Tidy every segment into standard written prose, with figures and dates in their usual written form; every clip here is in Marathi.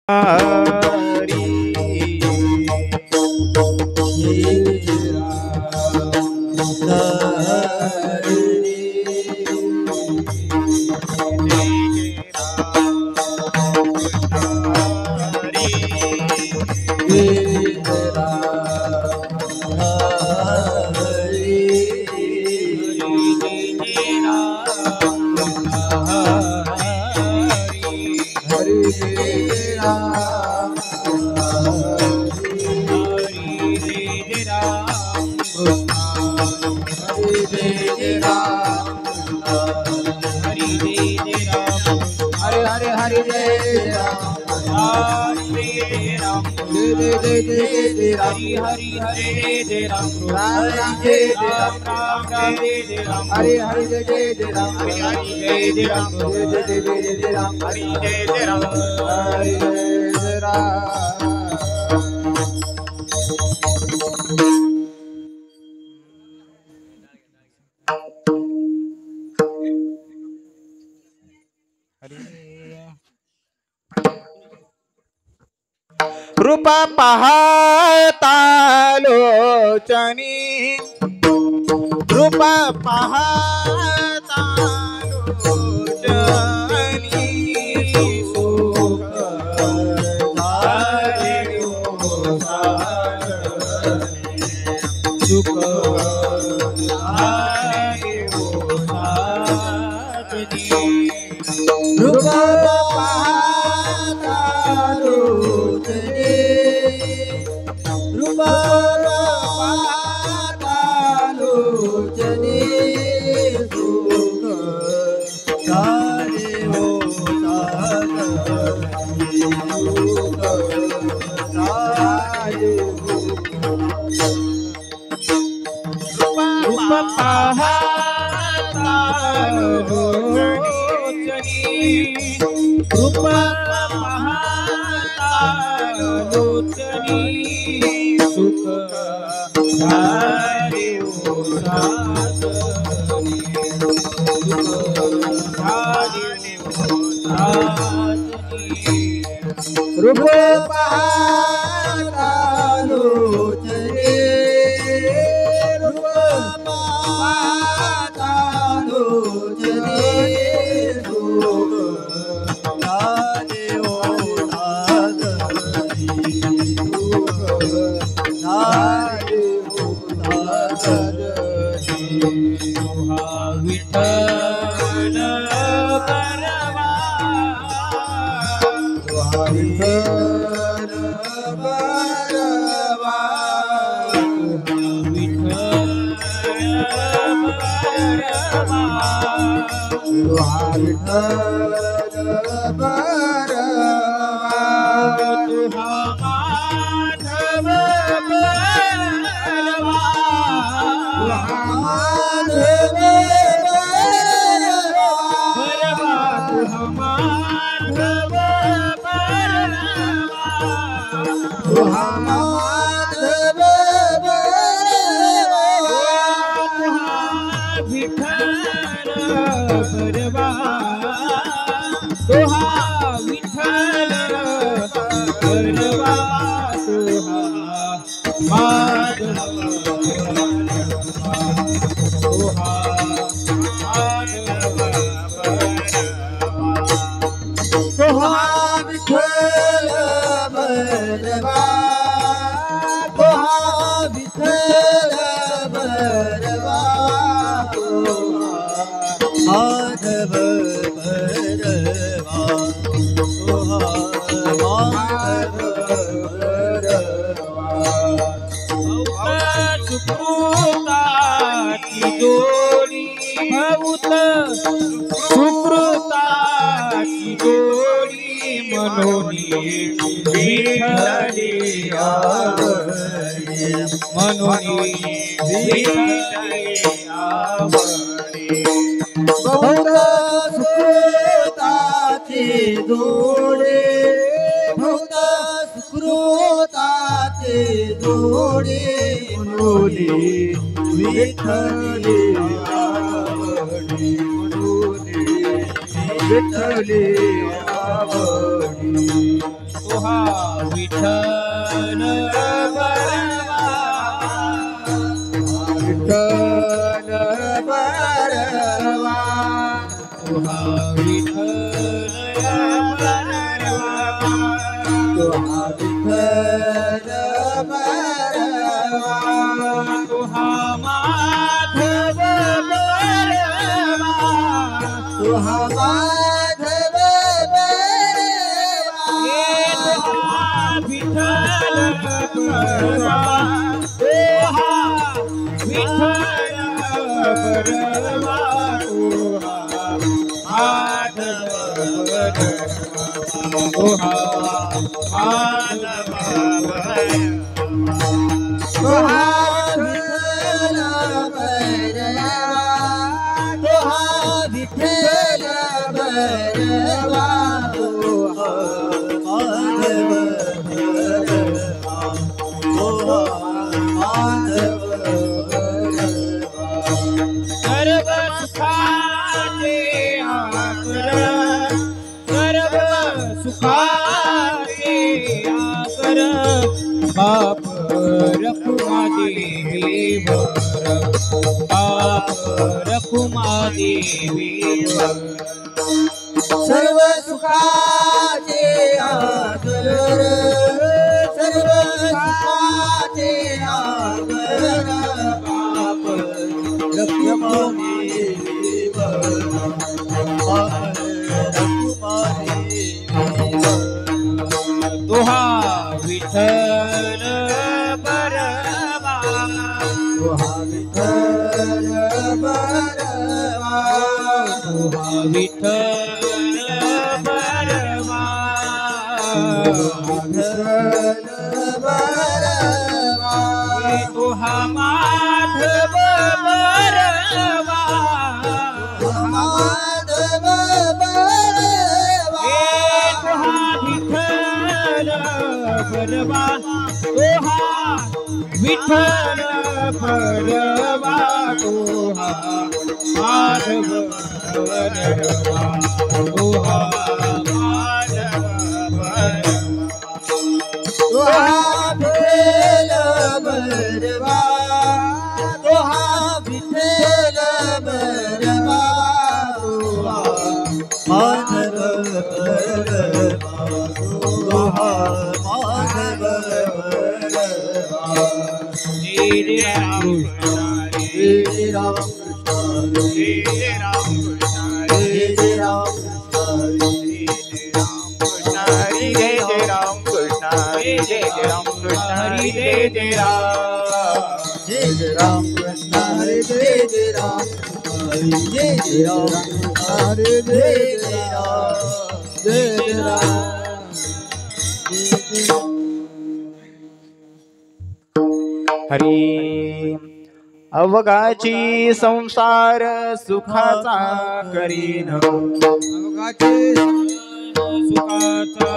हरी हरि हरि हरे जय राम राम राम जय राम राम राम जय राम हरि हरि जय जय राम हरि हरि जय राम जय जय जय राम हरि जय राम हरि जय राम। रूप पाहता लोचनी रूप पाहता लोचनी सुख रूप विठ्ठली आवडी तुहा विठ्ठल बरवा विठ्ठल बरवा तुहा विठ्ठल बरवा तुहा विठ्ठल बरवा तुहा माधव बरवा तुहा माधव बरवा विठ्ठल बरवा तुहा विठ्ठल बरवा तुहा माधव बरवा तुहा माधव बरवा तुहा विठ्ठल बरवा तुहा माधव बरवा तुहा माधव बरवा सर्व सुखाचे आकर सर्व सुखाचे आकर बाप रखुमा देवी वर बाप रखुमा देवी वर सर्व सुखाचे आकर सर्व सुखाचे आकर बाप रखुमा देवी वर बाप रखुमा देवी वर तुहा विठ्ठल बरवा तुहा विठ्ठल बरवा तुहा विठ्ठल बरवा विठ्ठल बरवा तुहा माधव बरवा माधव बरवा तुहा विठ्ठल बरवा तुहा विठ्ठल बरवा तुहा माधव बरवा तुहा माधव बरवा तुहा विठ्ठल बरवा तुहा माधव बरवा तुहा माधव बरवा श्री राम श्री राम श्री राम श्री राम हरे जय राम कृष्ण हरे जय राम कृष्ण हरे जय राम कृष्ण हरे जय राम हरे जय राम हरे जय राम हरी अवघाची संसार सुखाचा करीन अवघाची सुखाचा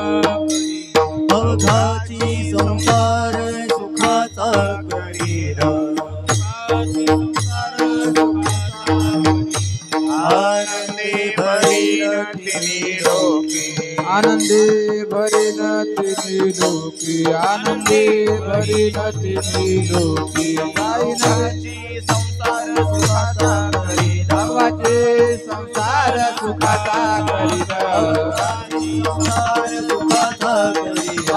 अवघाची संसार सुखाचा करीन आनंदे भरीन तिनी लोके आनंदे भरीन तिनी लोके आनंदे भरीन तिनी लोके गायनाची संसार सुखाचा करीन अवघाची संसार सुखाचा करीन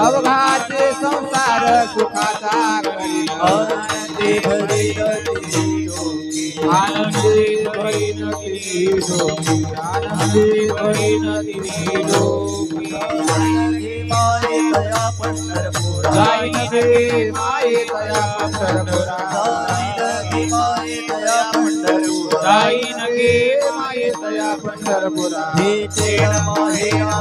अवघाचे संसार सुखाचा करीन आनंदे भरीन तिनी लोके आनंदे भरीन तिनी लोके आनंदे भरीन तिनी लोके माये तया पंढरपुरा जाईन गे माये तया पंढरपुरा माये तया पंढरपुरा जाईन गे माये तया पंढरपुरा भेटेन माहेरा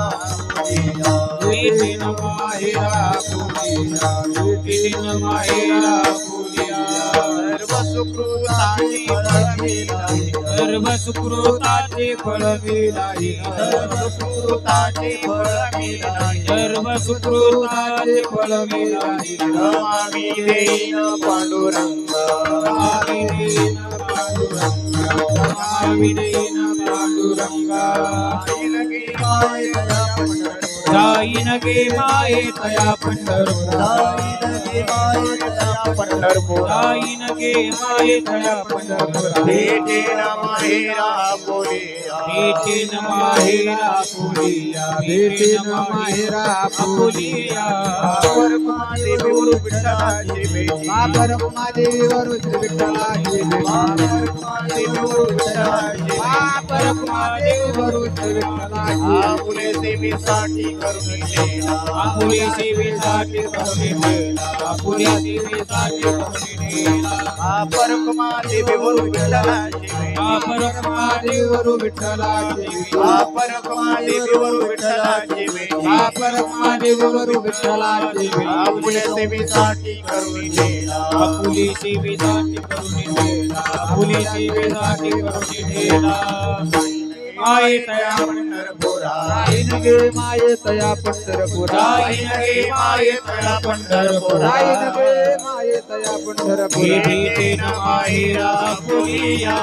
भेटेन माहेरा पुनिया भेटेन माहेरा पुनिया सर्व सुकृताचे फळ मिळाले सर्व सुकृताचे फळ मिळाले सर्व सुकृताचे फळ मिळाले नमामि देन पांडुरंगा नमामि देन पांडुरंगा नमामि देन पांडुरंगा जाई जाईन गे माये तया पंढरपुरा जाईन गे माये तया पंढरपुरा भेटेन माहेरा बोलिया भेटेन माहेरा बोलिया भेटेन माहेरा बोलिया परमादेवीवर विठ्ठलाची भेटी परमादेवीवर विठ्ठलाची परमादेवीवर विठ्ठलाची आपुले सेवेसाठी करुणी देना आपुले सेवेसाठी करुणी देना आपुले सेवेसाठी करुणी देना परमादेवीवर विठ्ठलाची परमादेवीवर विठ्ठलाची परमादेवीवर विठ्ठलाची भेटी परमादेवीवर विठ्ठलाची आपुले सेवेसाठी करुणी देना आपुले सेवेसाठी करुणी देना आपुले सेवेसाठी करुणी देना माये तया पंढरपुरा जाईन गे माये तया पंढरपुरा जाईन गे माये तया पंढरपुरा जाईन गे माये तया पंढरपुरा भेटेन माहेरा बोलिया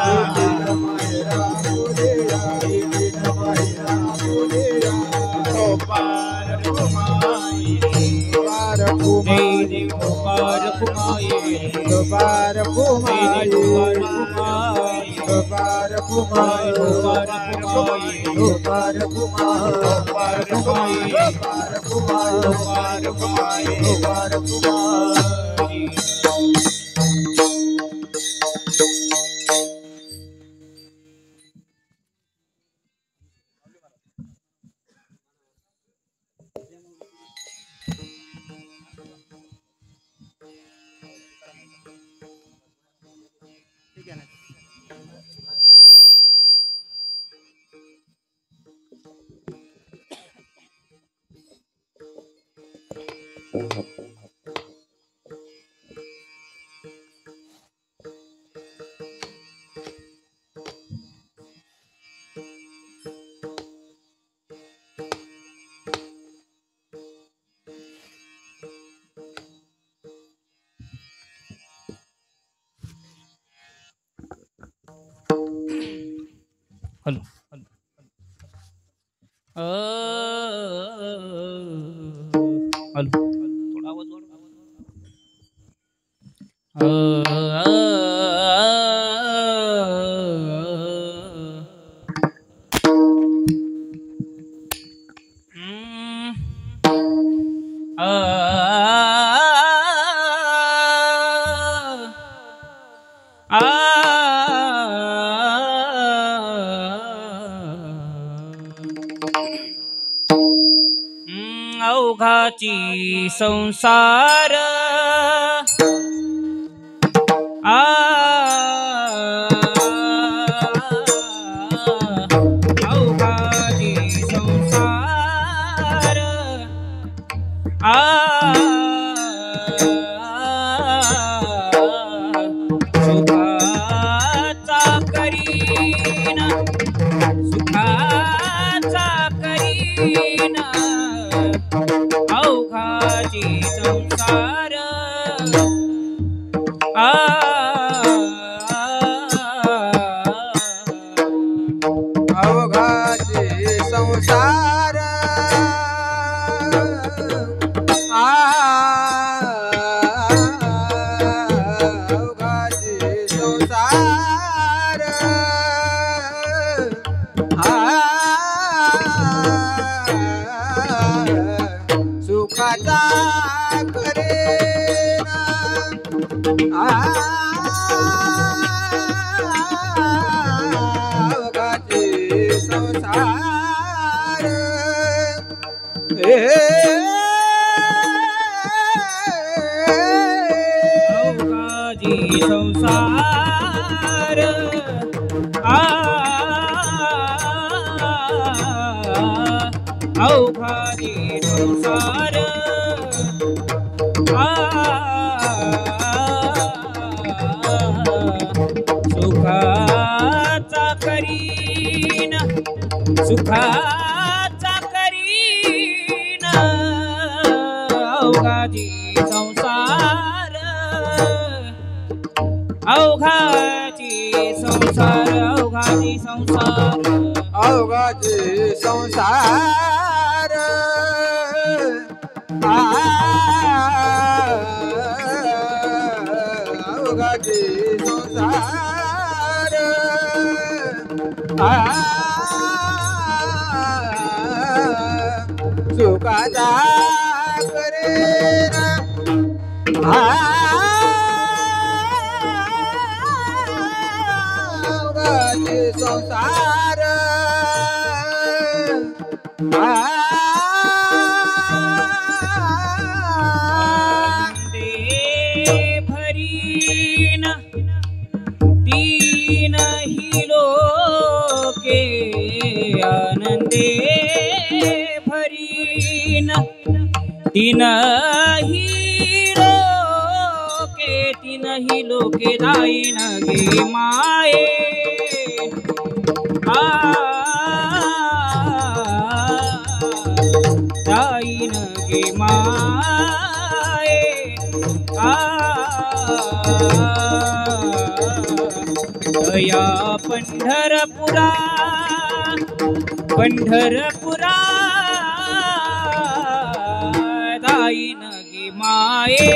पार कुमाई पार कुमाई पार कुमाई पार कुमाई पार कुमाई पार हॅलो हॅलो थोडा आवाज वाढव अवघाची संसार अवघाची संसार सुखाचा करीन सुखाचा करीन अवघाची संसार अवघाची संसार अवघाची संसार सुखाचा करेना अवघाची संसार अवघाची संसार अवघाची संसार सुखाचा करीन सुखाचा करीन अवघाची संसार अवघाची संसार अवघाची संसार अवघाची संसार संसार सुखाचा करे संसार भरीन तीन ही लोके आनंदे भरीन तीन ही लोके दाईन गे माये दाईन गे माये दया पंढरपुरा दाईन गे माये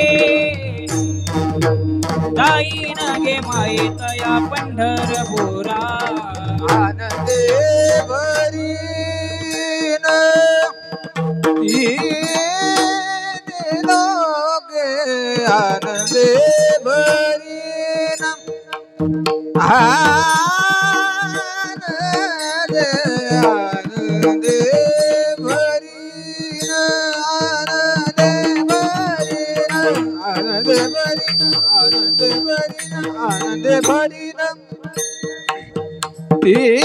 दाईन गे माये दया पंढरपुरा आनंदे भरीन तीन लोके आनंदे भरीन आनंदे भरीन आनंदे भरीन तीन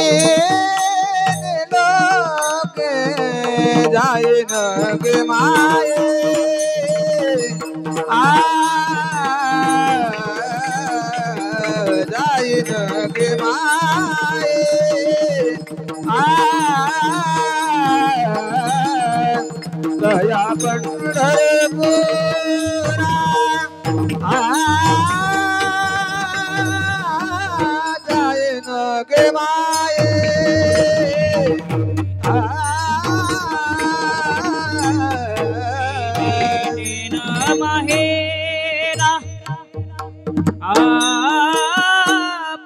लोके जाईन गे माये जाईन गे माये दया पंढरपुरा जाईन गे माये माहेरा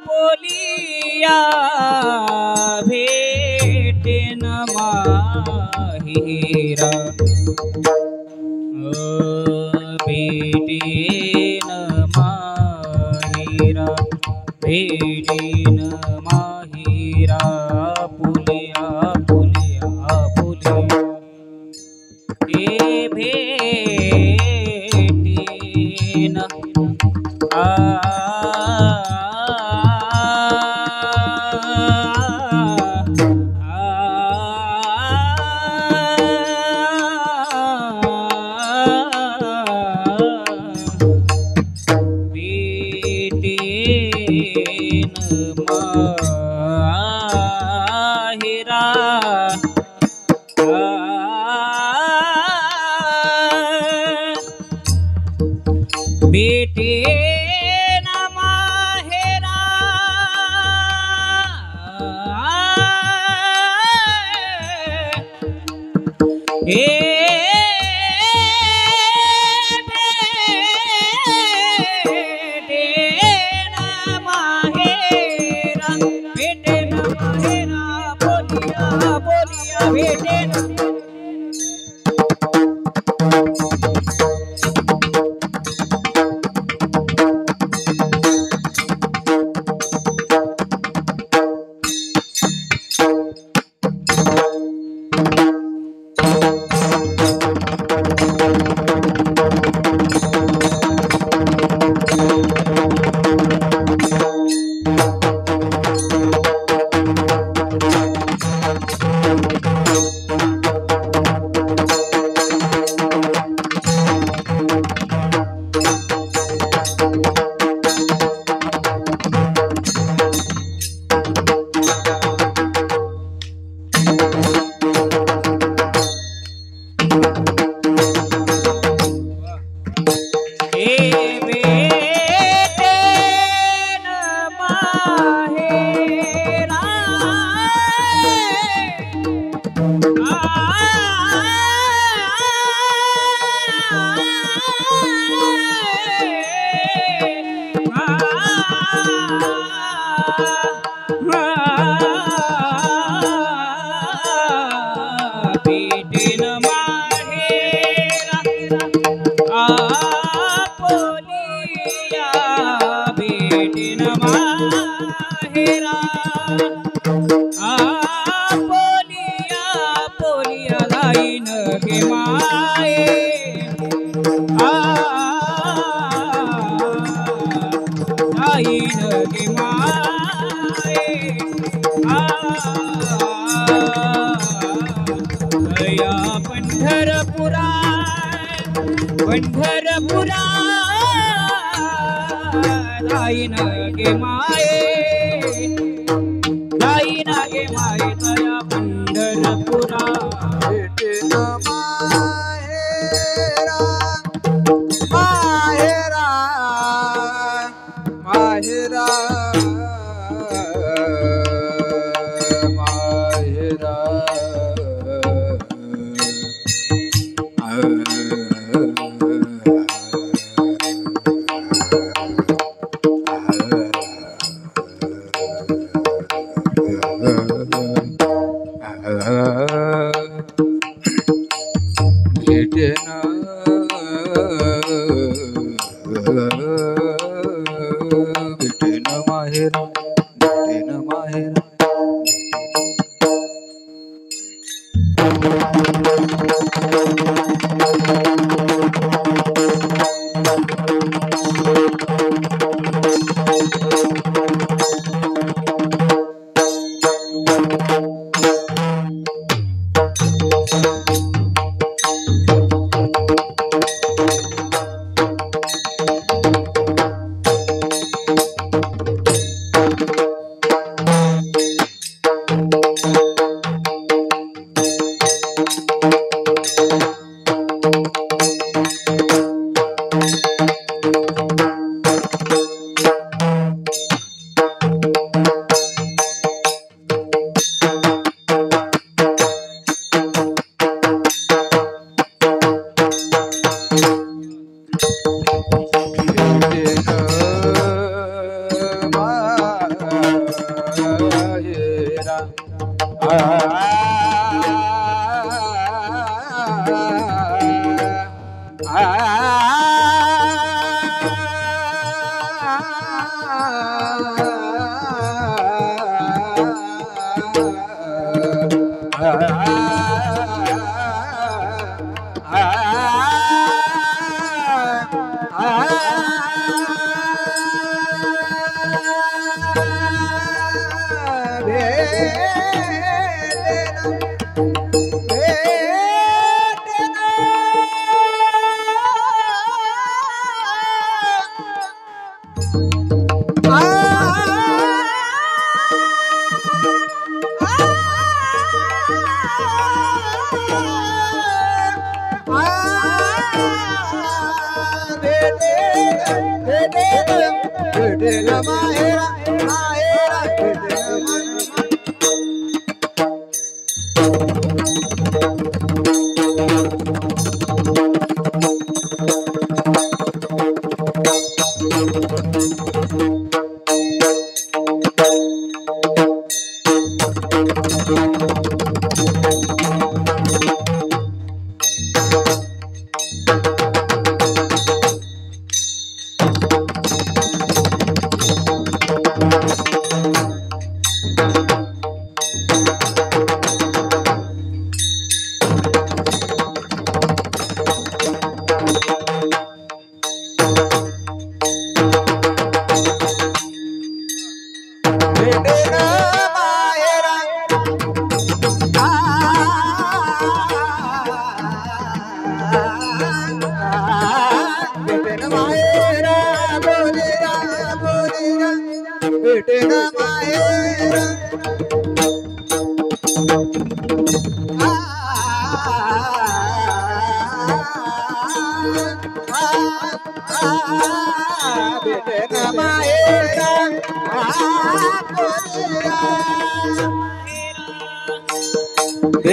पोलिया भेटेन माहेरा भेटेन माहेरा भेटेन माहेरा पुलिया पुलिया पुलिया भेटेन बेटे न माहेरा हे बेटे न माहेरा बेटे न माहेरा बोलिया बोलिया बेटे न पंढरपुरा जाईन गे माये जाईन गे माये तया पंढरपुरा भेटेन माहेरा माहेरा माहेरा माहेरा भेटेन माहेरा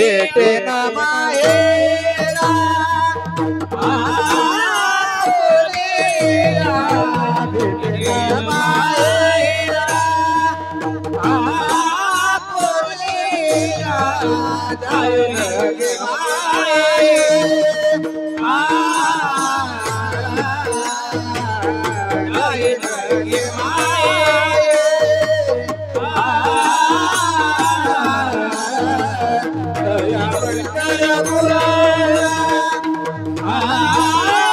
भेटेन माहेरा Ah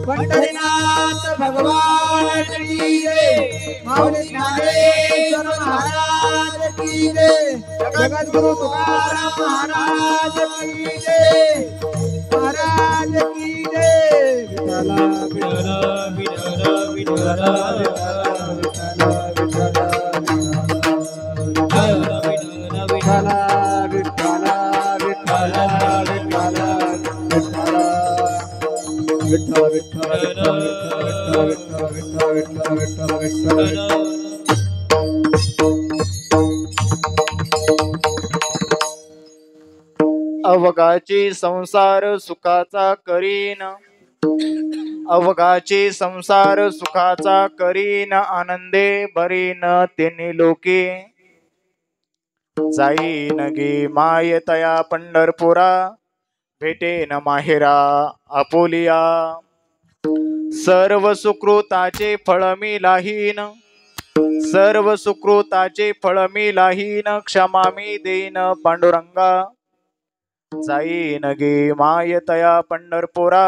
पंढरीनाथ भगवान की जय, माऊली ज्ञानेश्वर महाराज की जय, जगद्गुरु तुकाराम महाराज की जय, महाराज की जय। विठला विठला विठला अवघाची संसार सुखाचा करीन, अवघाची संसार सुखाचा करीन, आनंदे भरीन तिन्ही लोके, जाईन गे माय तया पंढरपुरा, भेटेन माहेरा आपुलिया, सर्व सुकृताचे फळ मी लाहीन, सर्व सुकृताचे फळ मी लाहीन, क्षमा मी देईन पांडुरंगा, जाईन गे माय तया पंढरपुरा,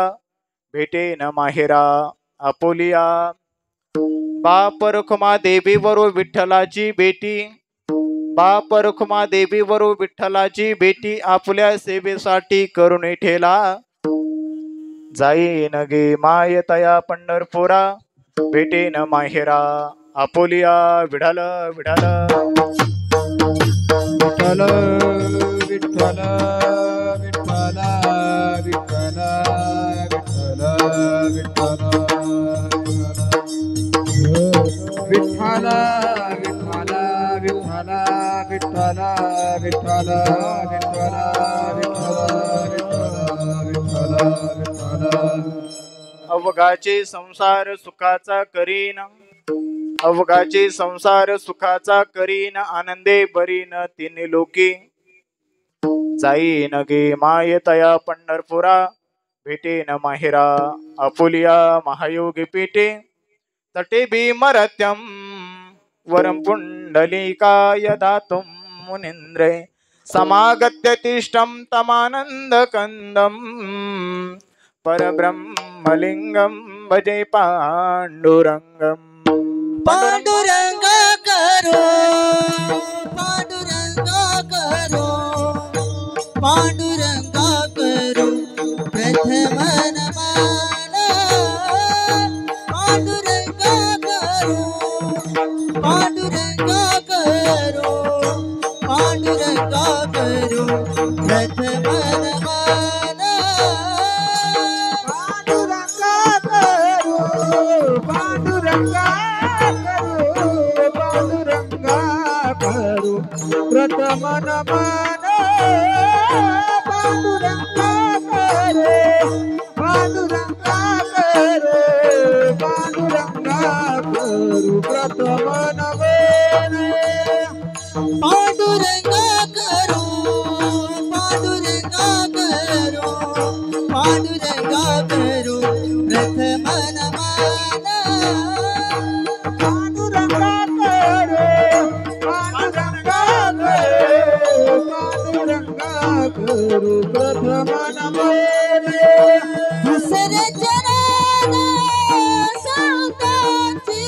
भेटेन माहेरा आपुलिया। बाप रखुमा देवीवरू विठ्ठलाची बेटी, बाप रखुमा देवीवरू विठ्ठलाची बेटी, आपल्या सेवेसाठी करून ठेला, जाईन गे माय तया पंढरपुरा, भेटेन माहेरा आपुलिया। विठ्ठल विठ्ठल विठ्ठल विठ्ठल विठ्ठल विठ्ठल विठ्ठल विठ्ठल विठ्ठल विठ्ठल विठ्ठल विठ्ठल विठ्ठल। अवघाचे संसार सुखाचा करीन, अवघाचे संसार सुखाचा करीन, आनंदे भरीन तिन्ही लोकी, जाईन गे माय तया पंढरपुरा, भेटेन माहेरा आपुलिया। महायोगी पीठे तटे भीमरत्यम, वरम पुंडलिकाय दातुं मुनीन्द्रे, समागत्य तिष्ठं तमानंद कंदम, परब्रह्मलिंगम भजे पांडुरंगम। पांडुरंग करो, पांडुरंग करो, पांडुरंग करो प्रथम नमन, पांडुरंग करो, पांडुरंग करो, पांडुरंग करो प्रथम नमन, पांडुरंग करो, पांडुरंग करो प्रथम नमन, पांडुरंग करो, पांडुरंग करो, पांडुरंग करो प्रथम नमन, पांडुरंग करो, पांडुरंग करो, पांडुरंग करो प्रथम नमन, पांडुरंग करो, पांडुरंग करो, पांडुरंग करो प्रथम नमन। दुसरे चरण संतांची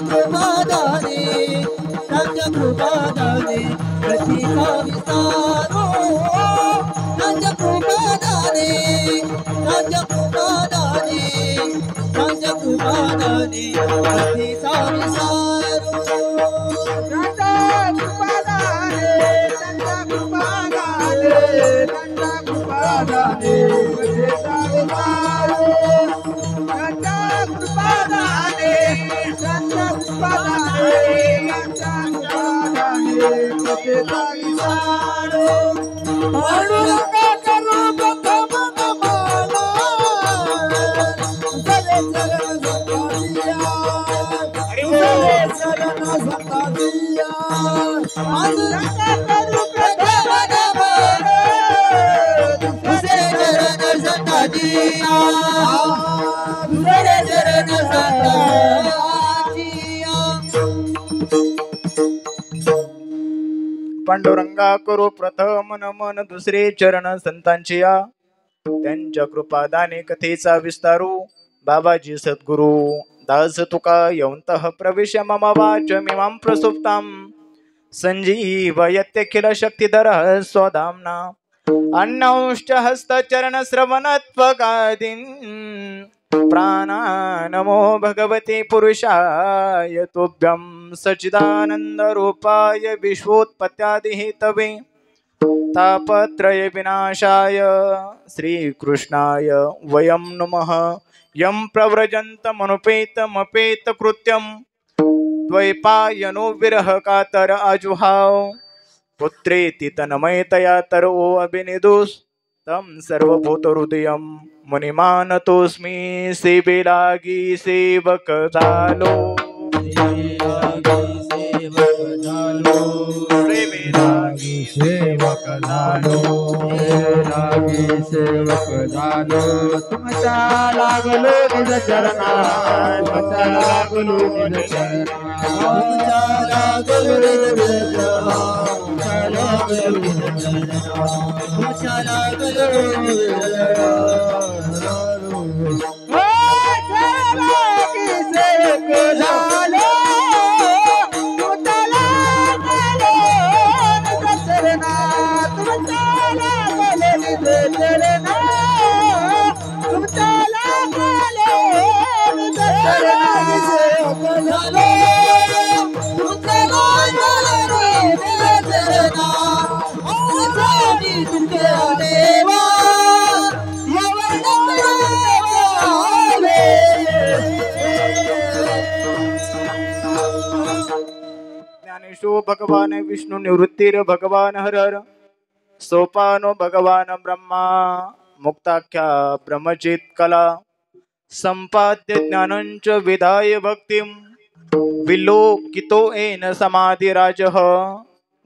कृपादाने त्यांच्या कृपादाने गतीचा विस्तारो त्यांच्या कृपादाने त्यांच्या कृपादाने त्यांच्या कृपादाने गतीचा विस्तारो त्यांच्या कृपादाने त्यांच्या कृपादाने त्यांच्या कृपादाने गतीचा विस्तारो त्यांच्या कृपादाने त्यांच्या कृपादाने त्यांच्या कृपादाने गतीचा विस्तारो पांडुरंगा करू प्रथम नमना जय चरण संताजिया जय चरण संताजिया पांडुरंगा करू प्रथम नमना जय चरण संताजिया जय चरण संताजिया पांडुरंगा करू प्रथम नमन दुसरे चरण संतांची या त्यांच्या कृपादाने कथेचा विस्तारू बाबाजी सद्गुरु दास तुका यवंतः प्रवेश मम वाच मिमां प्रसुप्तां संजीवयत्यखिल शक्तिधर स्वधाम्ना अन्नौश्च हस्तचरण श्रवणत्वगादीन् प्राणानमो भगवते पुरुषाय तुभ्यं सच्चिदानंद रूपाय विश्वोत्पत्त्यादि हेतवे तापत्रय विनाशाय श्रीकृष्णाय वयं नुमः यं प्रव्रजन्तमनुपेतमपेत कृत्यं द्वैपायनो विरह कातर आजुहाव पुत्रेति तन्मयतया तरो अभिनिदुस् तं सर्वभूतहृदयं मुनिमानतोऽस्मि सेवे लागी सेवक झालो सेवक झालो तुमच्या लागलो निज चरणा तुमच्या लागलो निज चरणा तुमच्या लागलो निज चरणा तुमच्या लागलो निज चरणा तुमच्या लागलो निज चरणा सेवक झालो ज्ञानेशो भगवान विष्णु निवृत्तिर भगवान हरहर सोपानो भगवान ब्रह्मा मुक्ताख्या ब्रह्मचित कला संपाद्य ज्ञानंच विधाय भक्तिं विलोकितो येन समाधिराजः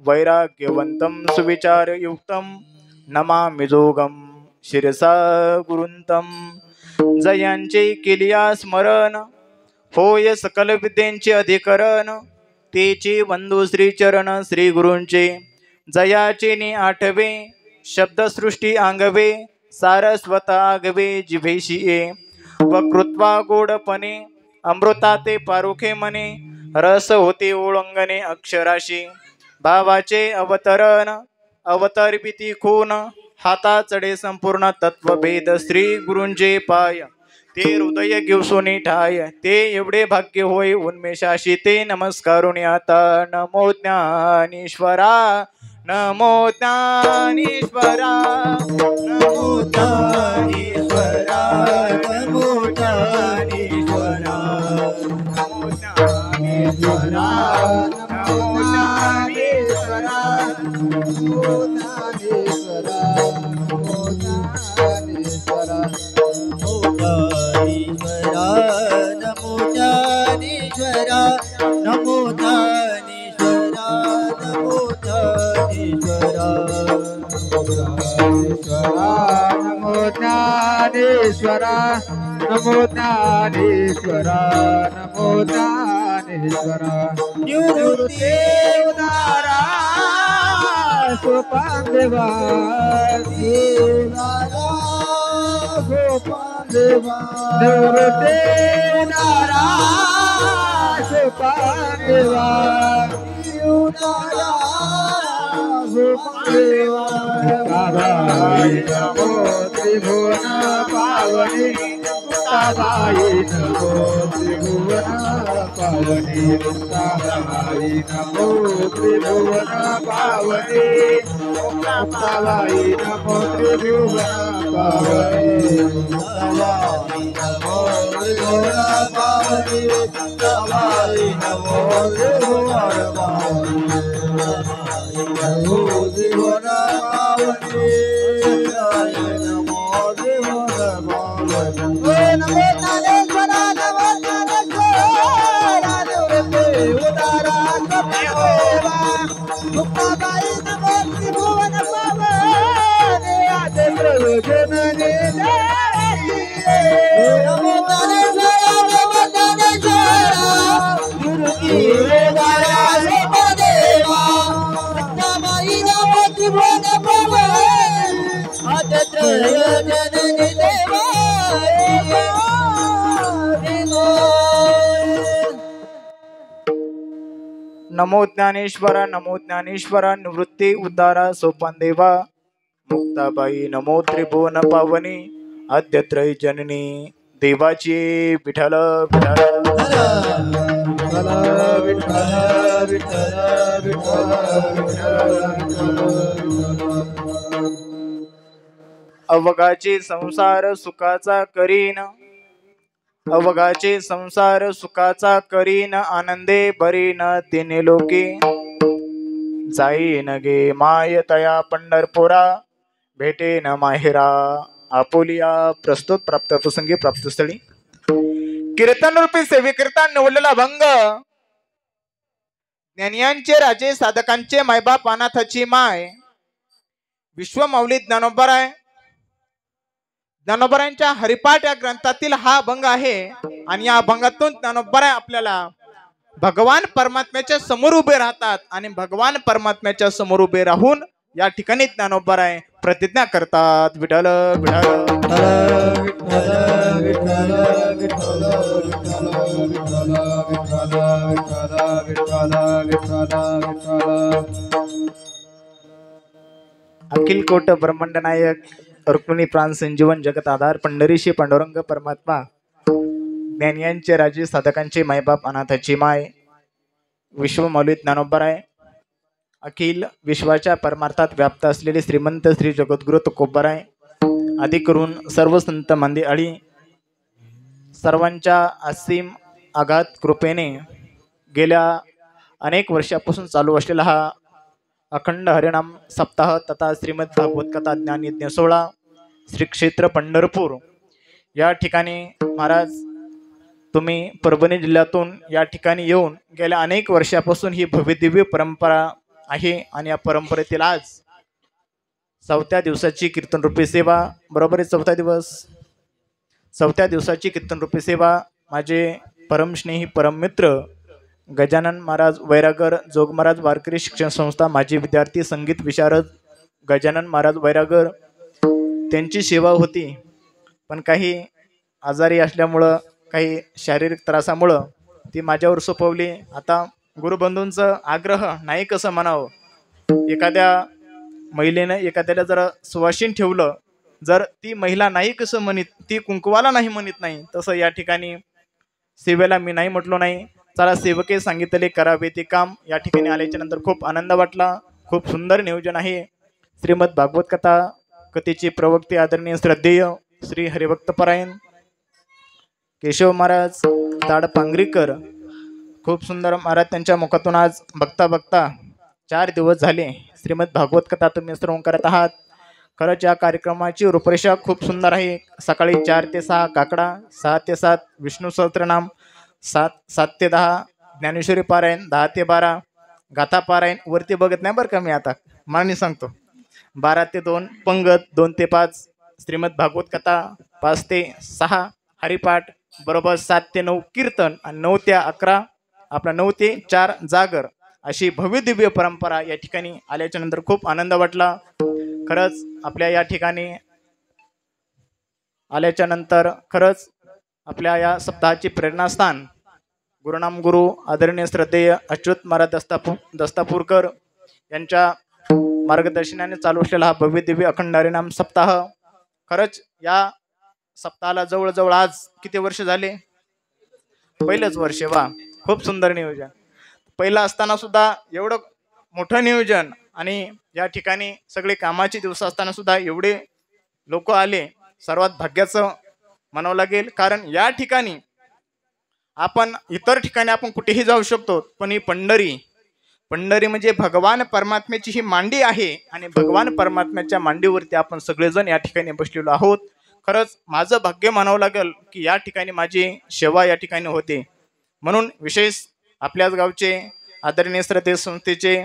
वैराग्यवन्तं सुविचारयुक्तं नमामि जोगं शिरसा गुरुंतं जयांचे केलिया स्मरण होय सकल विद्येंचे अधिकरण तेचे वंदू श्रीचरण श्री गुरूंचे जयाचे नि आठवे शब्दसृष्टी आंगवे सारस्वत आगवे जिभेशी ये वकृत्वा गोडपणे अमृताते पारुखे मने रस होते ओळंगणे अक्षराशी भावाचे अवतरण अवतरपिती खून हाता चढे संपूर्ण तत्वभेद श्री गुरूंचे पाय ते हृदय घेऊसोनी ठाय ते एवढे भाग्य होय उन्मेषाशी ते नमस्कारुण आता नमो ज्ञानेश्वरा नमो ज्ञानेश्वरा नमो ज्ञानेश्वरा नमो ज्ञानेश्वरा नमो ज्ञानेश्वरा नमो ज्ञानेश्वरा नमो ज्ञानेश्वरा नमो ज्ञानेश्वरा नमो ज्ञानेश्वरा नमो ज्ञानेश्वरा नमो ज्ञानेश्वरा नमो ज्ञानेश्वरा नमो ज्ञानेश्वरा नमो ज्ञानेश्वरा निवृत्ते उदारा सोपान देवा सोपान देवा निवृत्ती उतारा सोपान देवा उतारा सोपान देवा मुक्ताबाई नमो त्रिभुवन पावनी मुक्ताबाई नमो त्रिभुवन पावनी मुक्ताबाई नमो त्रिभुवन पावनी मुक्ताबाई नमो त्रिभुवन पावनी मुक्ताबाई नमो त्रिभुवन पावनी मुक्ताबाई नमो त्रिभुवन पावनी नमो त्रिभुवन पावनी नमो त्रिभुवन पावनी नमो ज्ञानेश्वर नमो ज्ञानेश्वर निवृत्ती उतारा देवा मुक्ताबाई नमो त्रिभुवन पावनी आदि प्रयोजनने नमो ज्ञानेश्वर नमो ज्ञानेश्वर निवृत्ती उतारा देवा मुक्ताबाई नमो त्रिभुवन पावनी आदि प्रयोजनने नमो ज्ञानेश्वरा निवृत्ती उद्धारा सोपान देवा मुक्ताबाई नमो त्रिभुवन पावनी आद्यत्रय जननी देवाची विठ्ठल अवघाचे संसार सुखाचा करीन अवघाचे संसार सुखाचा करीन आनंदे भरीन तिने लोके जाईन गे माय तया पंढरपुरा भेटेन माहेरा आपोलिया प्रस्तुत प्राप्त प्रसंगी प्राप्तस्थळी कीर्तन रूपी सेवेकरिता निवडलेला अभंग ज्ञानियांचे राजे साधकांचे मायबाप अनाथाची माय विश्वमाऊली ज्ञानोबराय ज्ञानोबरायांच्या हरिपाठ या ग्रंथातील हा अभंग आहे आणि या अभंगातून ज्ञानोबराय आपल्याला भगवान परमात्म्याच्या समोर उभे राहतात आणि भगवान परमात्म्याच्या समोर उभे राहून या ठिकाणी ज्ञानोबराय प्रतिज्ञा करतात विठ्ठल अखिल कोट ब्रह्मांड नायक रुक्मिणी प्राण संजीवन जगत आधार पंढरीशी पांडुरंग परमात्मा ज्ञानियांचे राजे साधकांचे मायबाप अनाथाची माय विश्वमाऊली ज्ञानोबराय अखिल विश्वाच्या परमार्थात व्याप्त असलेले श्रीमंत श्री जगद्गुरु तुकोबराय आदी करून सर्व संत मंडळी सर्वांच्या असीम आघात कृपेने गेल्या अनेक वर्षापासून चालू असलेला हा अखंड हरिनाम सप्ताह तथा श्रीमद भागवत कथा ज्ञानयज्ञ सोहळा श्री क्षेत्र पंढरपूर या ठिकाणी महाराज तुम्ही परभणी जिल्ह्यातून या ठिकाणी येऊन गेल्या अनेक वर्षापासून ही भव्यदिव्य परंपरा आहे आणि या परंपरेतील आज 4थ्या दिवसाची कीर्तन रूपी सेवा बरोबर 4था दिवस 4थ्या दिवसाची कीर्तन रूपी सेवा माझे परमस्नेही परममित्र गजानन महाराज वैरागर जोग महाराज वारकरी शिक्षण संस्था माजी विद्यार्थी संगीत विशारद गजानन महाराज वैरागर त्यांची सेवा होती पण काही आजारी असल्यामुळं काही शारीरिक त्रासामुळं ती माझ्यावर सोपवली आता गुरुबंधूंचं आग्रह नाही कसं म्हणावं एखाद्या महिलेनं एखाद्याला जर सुवासीन ठेवलं जर ती महिला नाही कसं म्हणत ती कुंकवाला नाही म्हणत नाही तसं या ठिकाणी सेवेला मी नाही म्हटलो नाही चला सेवके सांगितले करावे ते काम या ठिकाणी आल्याच्या नंतर खूप आनंद वाटला खूप सुंदर नियोजन आहे श्रीमद भागवत कथा कथेचे प्रवक्ते आदरणीय श्रद्धेय श्री हरिभक्तपरायण केशव महाराज ताडपांगरीकर खूप सुंदर महाराज त्यांच्या मुखातून आज बघता बघता 4 दिवस झाले श्रीमद भागवत कथा तुम्ही श्रवण करत आहात खरंच या कार्यक्रमाची रूपरेषा खूप सुंदर आहे सकाळी 4 ते 6 काकडा 6 ते 7 विष्णू सहस्त्रनाम 7 ते 10 ज्ञानेश्वरी पारायण 10 ते 12 गाथा पारायण वरती बघत नाही बरं का मी आता मला सांगतो 12 ते 2 पंगत 2 ते 5 श्रीमद भागवत कथा 5 ते 6 हरिपाठ बरोबर 7 ते 9 कीर्तन आणि 9 ते 11 आपला 9 ते 4 जागर अशी भव्य दिव्य परंपरा या ठिकाणी आल्याच्या नंतर खूप आनंद वाटला खरंच आपल्या या ठिकाणी आल्याच्या नंतर खरंच आपल्या या सप्ताहाची प्रेरणास्थान गुरुनाम गुरु आदरणीय श्रद्धेय अच्युत महाराज दस्तापूरकर यांच्या मार्गदर्शनाने चालू असलेला हा भव्य दिव्य अखंड हरिनाम सप्ताह. खरंच या सप्ताहाला जवळजवळ आज किती वर्ष झाले? पहिलंच वर्ष. वा, खूप सुंदर नियोजन. पहिला असताना सुद्धा एवढं मोठं नियोजन आणि या ठिकाणी सगळे कामाचे दिवस असताना सुद्धा एवढे लोक आले. सर्वात भाग्याचं म्हणावं लागेल, कारण या ठिकाणी आपण इतर ठिकाणी आपण कुठेही जाऊ शकतो, पण ही पंढरी म्हणजे भगवान परमात्म्याची ही मांडी आहे आणि भगवान परमात्म्याच्या मांडीवरती आपण सगळेजण या ठिकाणी बसलेलो आहोत. खरंच माझं भाग्य म्हणावं लागेल की या ठिकाणी माझी सेवा या ठिकाणी होते. म्हणून विशेष आपल्याच गावचे आदरणीय श्रद्धेय संस्थेचे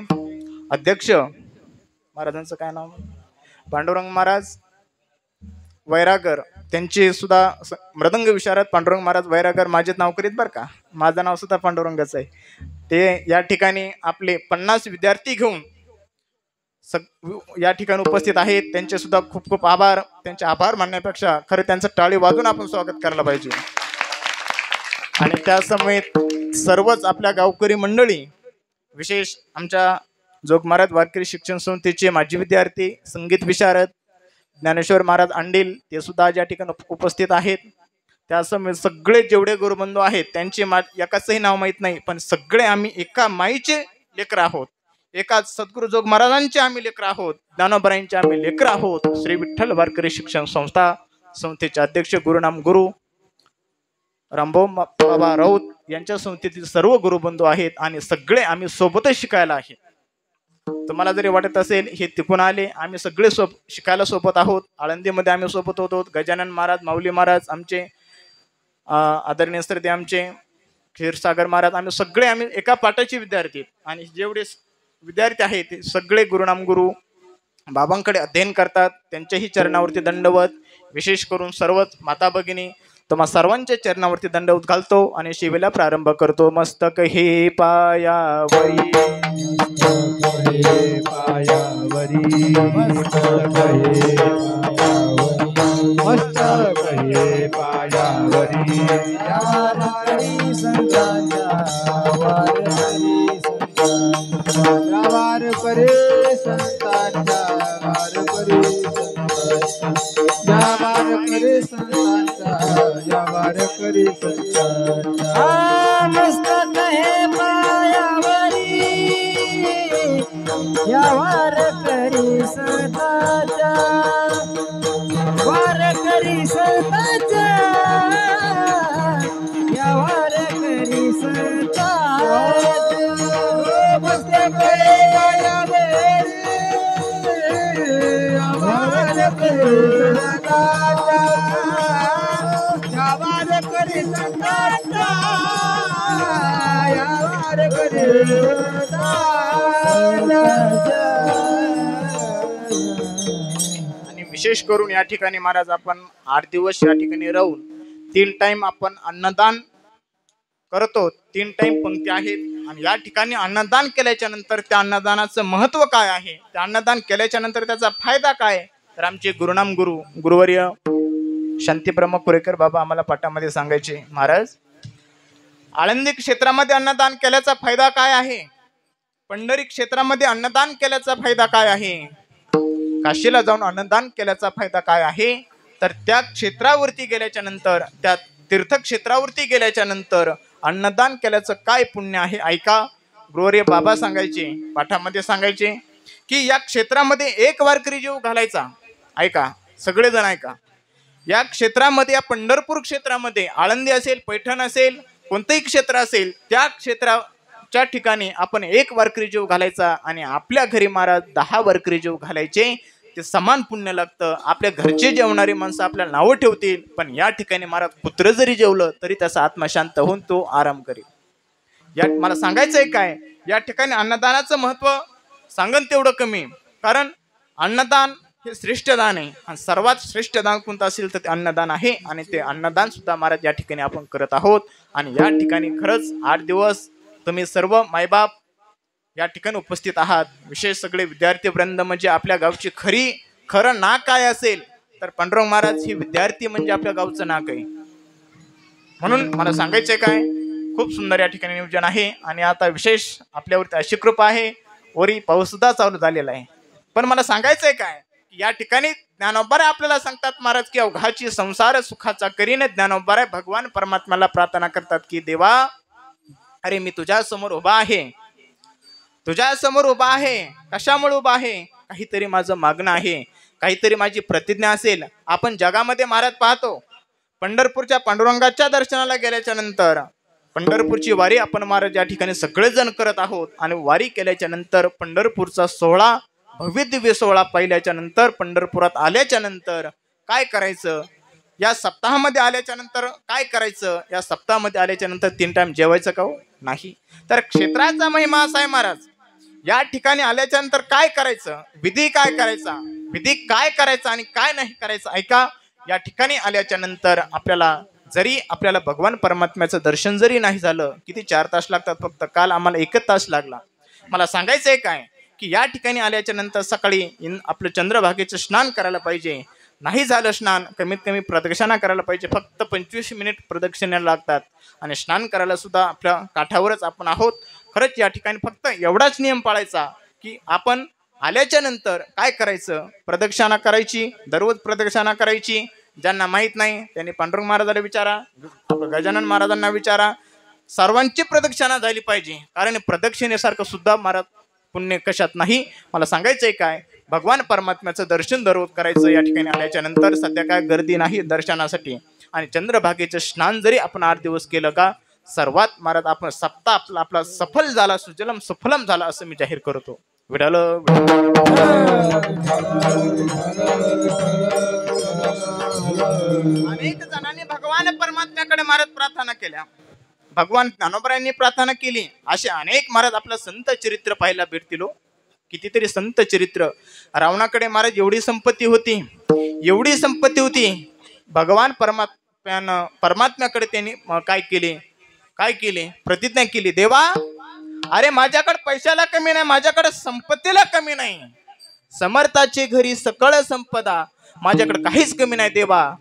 अध्यक्ष महाराजांचं काय नाव? पांडुरंग महाराज वैरागर, त्यांचे सुद्धा मृदंग विशारद पांडुरंग महाराज वैरागर माझेच नाव करीत बरं का. माझं नाव सुद्धा पांडुरंगच आहे. ते या ठिकाणी आपले 50 विद्यार्थी घेऊन या ठिकाणी उपस्थित आहेत. त्यांचे सुद्धा खूप खूप आभार. त्यांचे आभार मानण्यापेक्षा खरं त्यांचं टाळी वाजून आपण स्वागत करायला पाहिजे. आणि त्यासमवेत सर्वच आपल्या गावकरी मंडळी, विशेष आमच्या जोग महाराज वारकरी शिक्षण संस्थेचे माजी विद्यार्थी संगीत विशारद ज्ञानेश्वर महाराज अंडील, ते सुद्धा आज या ठिकाणी उपस्थित आहेत. त्यासमवेत सगळे जेवढे गुरुबंधू आहेत त्यांचे एकाचंही नाव माहीत नाही, पण सगळे आम्ही एका माईचे लेकर आहोत. एकाच सद्गुरू जोग महाराजांचे आम्ही लेकर आहोत. ज्ञानोबरायांचे आम्ही लेकर आहोत. श्री विठ्ठल वारकरी शिक्षण संस्थेचे अध्यक्ष गुरुनाम गुरु रामभाऊ बाबा राऊत यांच्या संस्थेतील सर्व गुरुबंधू आहेत आणि सगळे आम्ही सोबतच शिकायला आहेत. तुम्हाला जरी वाटत असेल हे तिकून आले, आम्ही सगळे शिकायला सोबत आहोत. आळंदीमध्ये आम्ही सोबत होतो. गजानन महाराज, माऊली महाराज, आमचे आदरणीय श्रद्धेय आमचे क्षीरसागर महाराज, आम्ही एका पाठाचे विद्यार्थी आणि जेवढे विद्यार्थी आहेत ते सगळे गुरुनाम गुरु बाबांकडे अध्ययन करतात. त्यांच्याही चरणावरती दंडवत. विशेष करून सर्वच माता भगिनी तुम्हा सर्वांच्या चरणावरती दंडवत घालतो आणि शिवेला प्रारंभ करतो. मस्तक हे पायावरी, पायावरी, मस्तक हे पायावरी, वारकरी संतांच्या, वारकरी संतांच्या, वारकरी संतांच्या, वारकरी संतांच्या. मस्तक हे पायावरी, या वारकरी संतांच्या, वारकरी संतांच्या, या वारकरी संतांच्या. मस्तक हे पायावरी, या वारकरी संतांच्या, या वारकरी संतांच्या, या वारकरी संतांच्या. आणि विशेष करून या ठिकाणी महाराज आपण 8 दिवस या ठिकाणी राहून 3 टाइम आपण अन्नदान करतो. 3 टाइम पंक्ती आहेत आणि या ठिकाणी अन्नदान केल्याच्या नंतर त्या अन्नदानाचं महत्व काय आहे, त्या अन्नदान केल्याच्या नंतर त्याचा फायदा काय, तर आमचे गुरुनाम गुरु गुरुवर्य शांतीब्रह्म कुरेकर बाबा आम्हाला पाठामध्ये सांगायचे, महाराज आळंदी क्षेत्रामध्ये अन्नदान केल्याचा फायदा काय आहे, पंढरी क्षेत्रामध्ये अन्नदान केल्याचा फायदा काय आहे, काशीला जाऊन अन्नदान केल्याचा फायदा काय आहे, तर त्या क्षेत्रावरती गेल्याच्या नंतर, त्या तीर्थक्षेत्रावरती गेल्याच्या नंतर अन्नदान केल्याचं काय पुण्य आहे. ऐका, गुरुवर्य बाबा सांगायचे, पाठामध्ये सांगायचे की या क्षेत्रामध्ये एक वारकरी जीव घालायचा. ऐका सगळेजण ऐका, या क्षेत्रामध्ये, या पंढरपूर क्षेत्रामध्ये, आळंदी असेल, पैठण असेल, कोणतंही क्षेत्र असेल, त्या क्षेत्राच्या ठिकाणी आपण एक वारकरी जीव घालायचा आणि आपल्या घरी महाराज 10 वारकरी जीव घालायचे. ते समान पुण्य लागतं. आपल्या घरचे जेवणारी माणसं आपल्याला नावं ठेवतील, पण या ठिकाणी महाराज पुत्र जरी जेवलं तरी त्याचा आत्मा शांत होऊन तो आराम करेल. या मला सांगायचं आहे काय, या ठिकाणी अन्नदानाचं महत्व सांगन तेवढं कमी, कारण अन्नदान हे श्रेष्ठ दान आहे आणि सर्वात श्रेष्ठ दान कोणतं असेल तर ते अन्नदान आहे. आणि ते अन्नदान सुद्धा महाराज या ठिकाणी आपण करत आहोत. आणि या ठिकाणी खरंच 8 दिवस तुम्ही सर्व मायबाप या ठिकाणी उपस्थित आहात. विशेष सगळे विद्यार्थी वृंद, म्हणजे आपल्या गावची खरं ना काय असेल तर पांडुरंग महाराज ही विद्यार्थी म्हणजे आपल्या गावचं नाक आहे. म्हणून मला सांगायचंय काय, खूप सुंदर या ठिकाणी नियोजन आहे. आणि आता विशेष आपल्यावरती अशी कृपा आहे, वरी पाऊस सुद्धा चालू झालेला आहे. पण मला सांगायचंय काय, या ठिकाणी ज्ञानोबा आपल्याला सांगतात महाराज की अवघाची संसार सुखाचा करीन. ज्ञानोबा भगवान परमात्म्याला प्रार्थना करतात की देवा, अरे मी तुझ्या समोर उभा आहे, तुझ्या समोर उभा आहे. कशामुळे उभा आहे? काहीतरी माझं मागणं आहे, काहीतरी माझी प्रतिज्ञा असेल. आपण जगामध्ये महाराज पाहतो, पंढरपूरच्या पांडुरंगाच्या दर्शनाला गेल्याच्या नंतर पंढरपूरची वारी आपण महाराज या ठिकाणी सगळेजण करत आहोत. आणि वारी केल्याच्या नंतर पंढरपूरचा सोहळा, भव्य दिव्य सोहळा पाहिल्याच्या नंतर, पंढरपुरात आल्याच्या नंतर काय करायचं, या सप्ताहामध्ये आल्याच्या नंतर काय करायचं, या सप्ताहामध्ये आल्याच्या नंतर 3 टाइम जेवायचं का नाही. तर क्षेत्राचा महिमा असा आहे महाराज, या ठिकाणी आल्याच्या नंतर काय करायचं, विधी काय करायचा, विधी काय करायचा आणि काय नाही करायचं. ऐका, या ठिकाणी आल्याच्या नंतर आपल्याला भगवान परमात्म्याचं दर्शन जरी नाही झालं, किती 4 तास लागतात फक्त. काल आम्हाला 1 तास लागला. मला सांगायचंय काय की या ठिकाणी आल्याच्या नंतर सकाळी आपलं चंद्रभागेचं स्नान करायला पाहिजे. नाही झालं स्नान, कमीत कमी प्रदक्षिणा करायला पाहिजे. फक्त 25 मिनिट प्रदक्षिणेला लागतात. आणि स्नान करायला सुद्धा आपल्या काठावरच आपण आहोत. खरंच या ठिकाणी फक्त एवढाच नियम पाळायचा की आपण आल्याच्या नंतर काय करायचं, प्रदक्षिणा करायची, दररोज प्रदक्षिणा करायची. ज्यांना माहित नाही त्यांनी पांडुरंग महाराजाला विचारा, गजानन महाराजांना विचारा. सर्वांची प्रदक्षिणा झाली पाहिजे, कारण प्रदक्षिणेसारखं सुद्धा महाराज पुण्य कशात नाही. मला सांगायचंय काय, भगवान परमात्म्याचं दर्शन दररोज करायचं. या ठिकाणी आल्याच्या नंतर सध्या काय गर्दी नाही दर्शनासाठी. आणि चंद्रभागेचं स्नान जरी आपण 8 दिवस केलं का, सर्वात महाराज आपण सप्ताह आपला सफल झाला, सुजलम सुफलम झाला असं मी जाहीर करतो. विठाल अनेक जणांनी भगवान परमात्म्याकडे महाराज प्रार्थना केल्या, भगवान ज्ञानोबरायांनी प्रार्थना केली. असे अनेक महाराज आपलं संत चरित्र पाहायला भेटतील. कितीतरी संत चरित्र. रावणाकडे महाराज एवढी संपत्ती होती, एवढी संपत्ती होती. भगवान परमात्म्याकडे त्यांनी काय केले, प्रतिज्ञा केली, देवा अरे माझ्याकडे पैशाला कमी नाही, माझ्याकडे संपत्तीला कमी नाही, समर्थाचे घरी सकळ संपदा, माझ्याकडे काहीच कमी नाही देवा,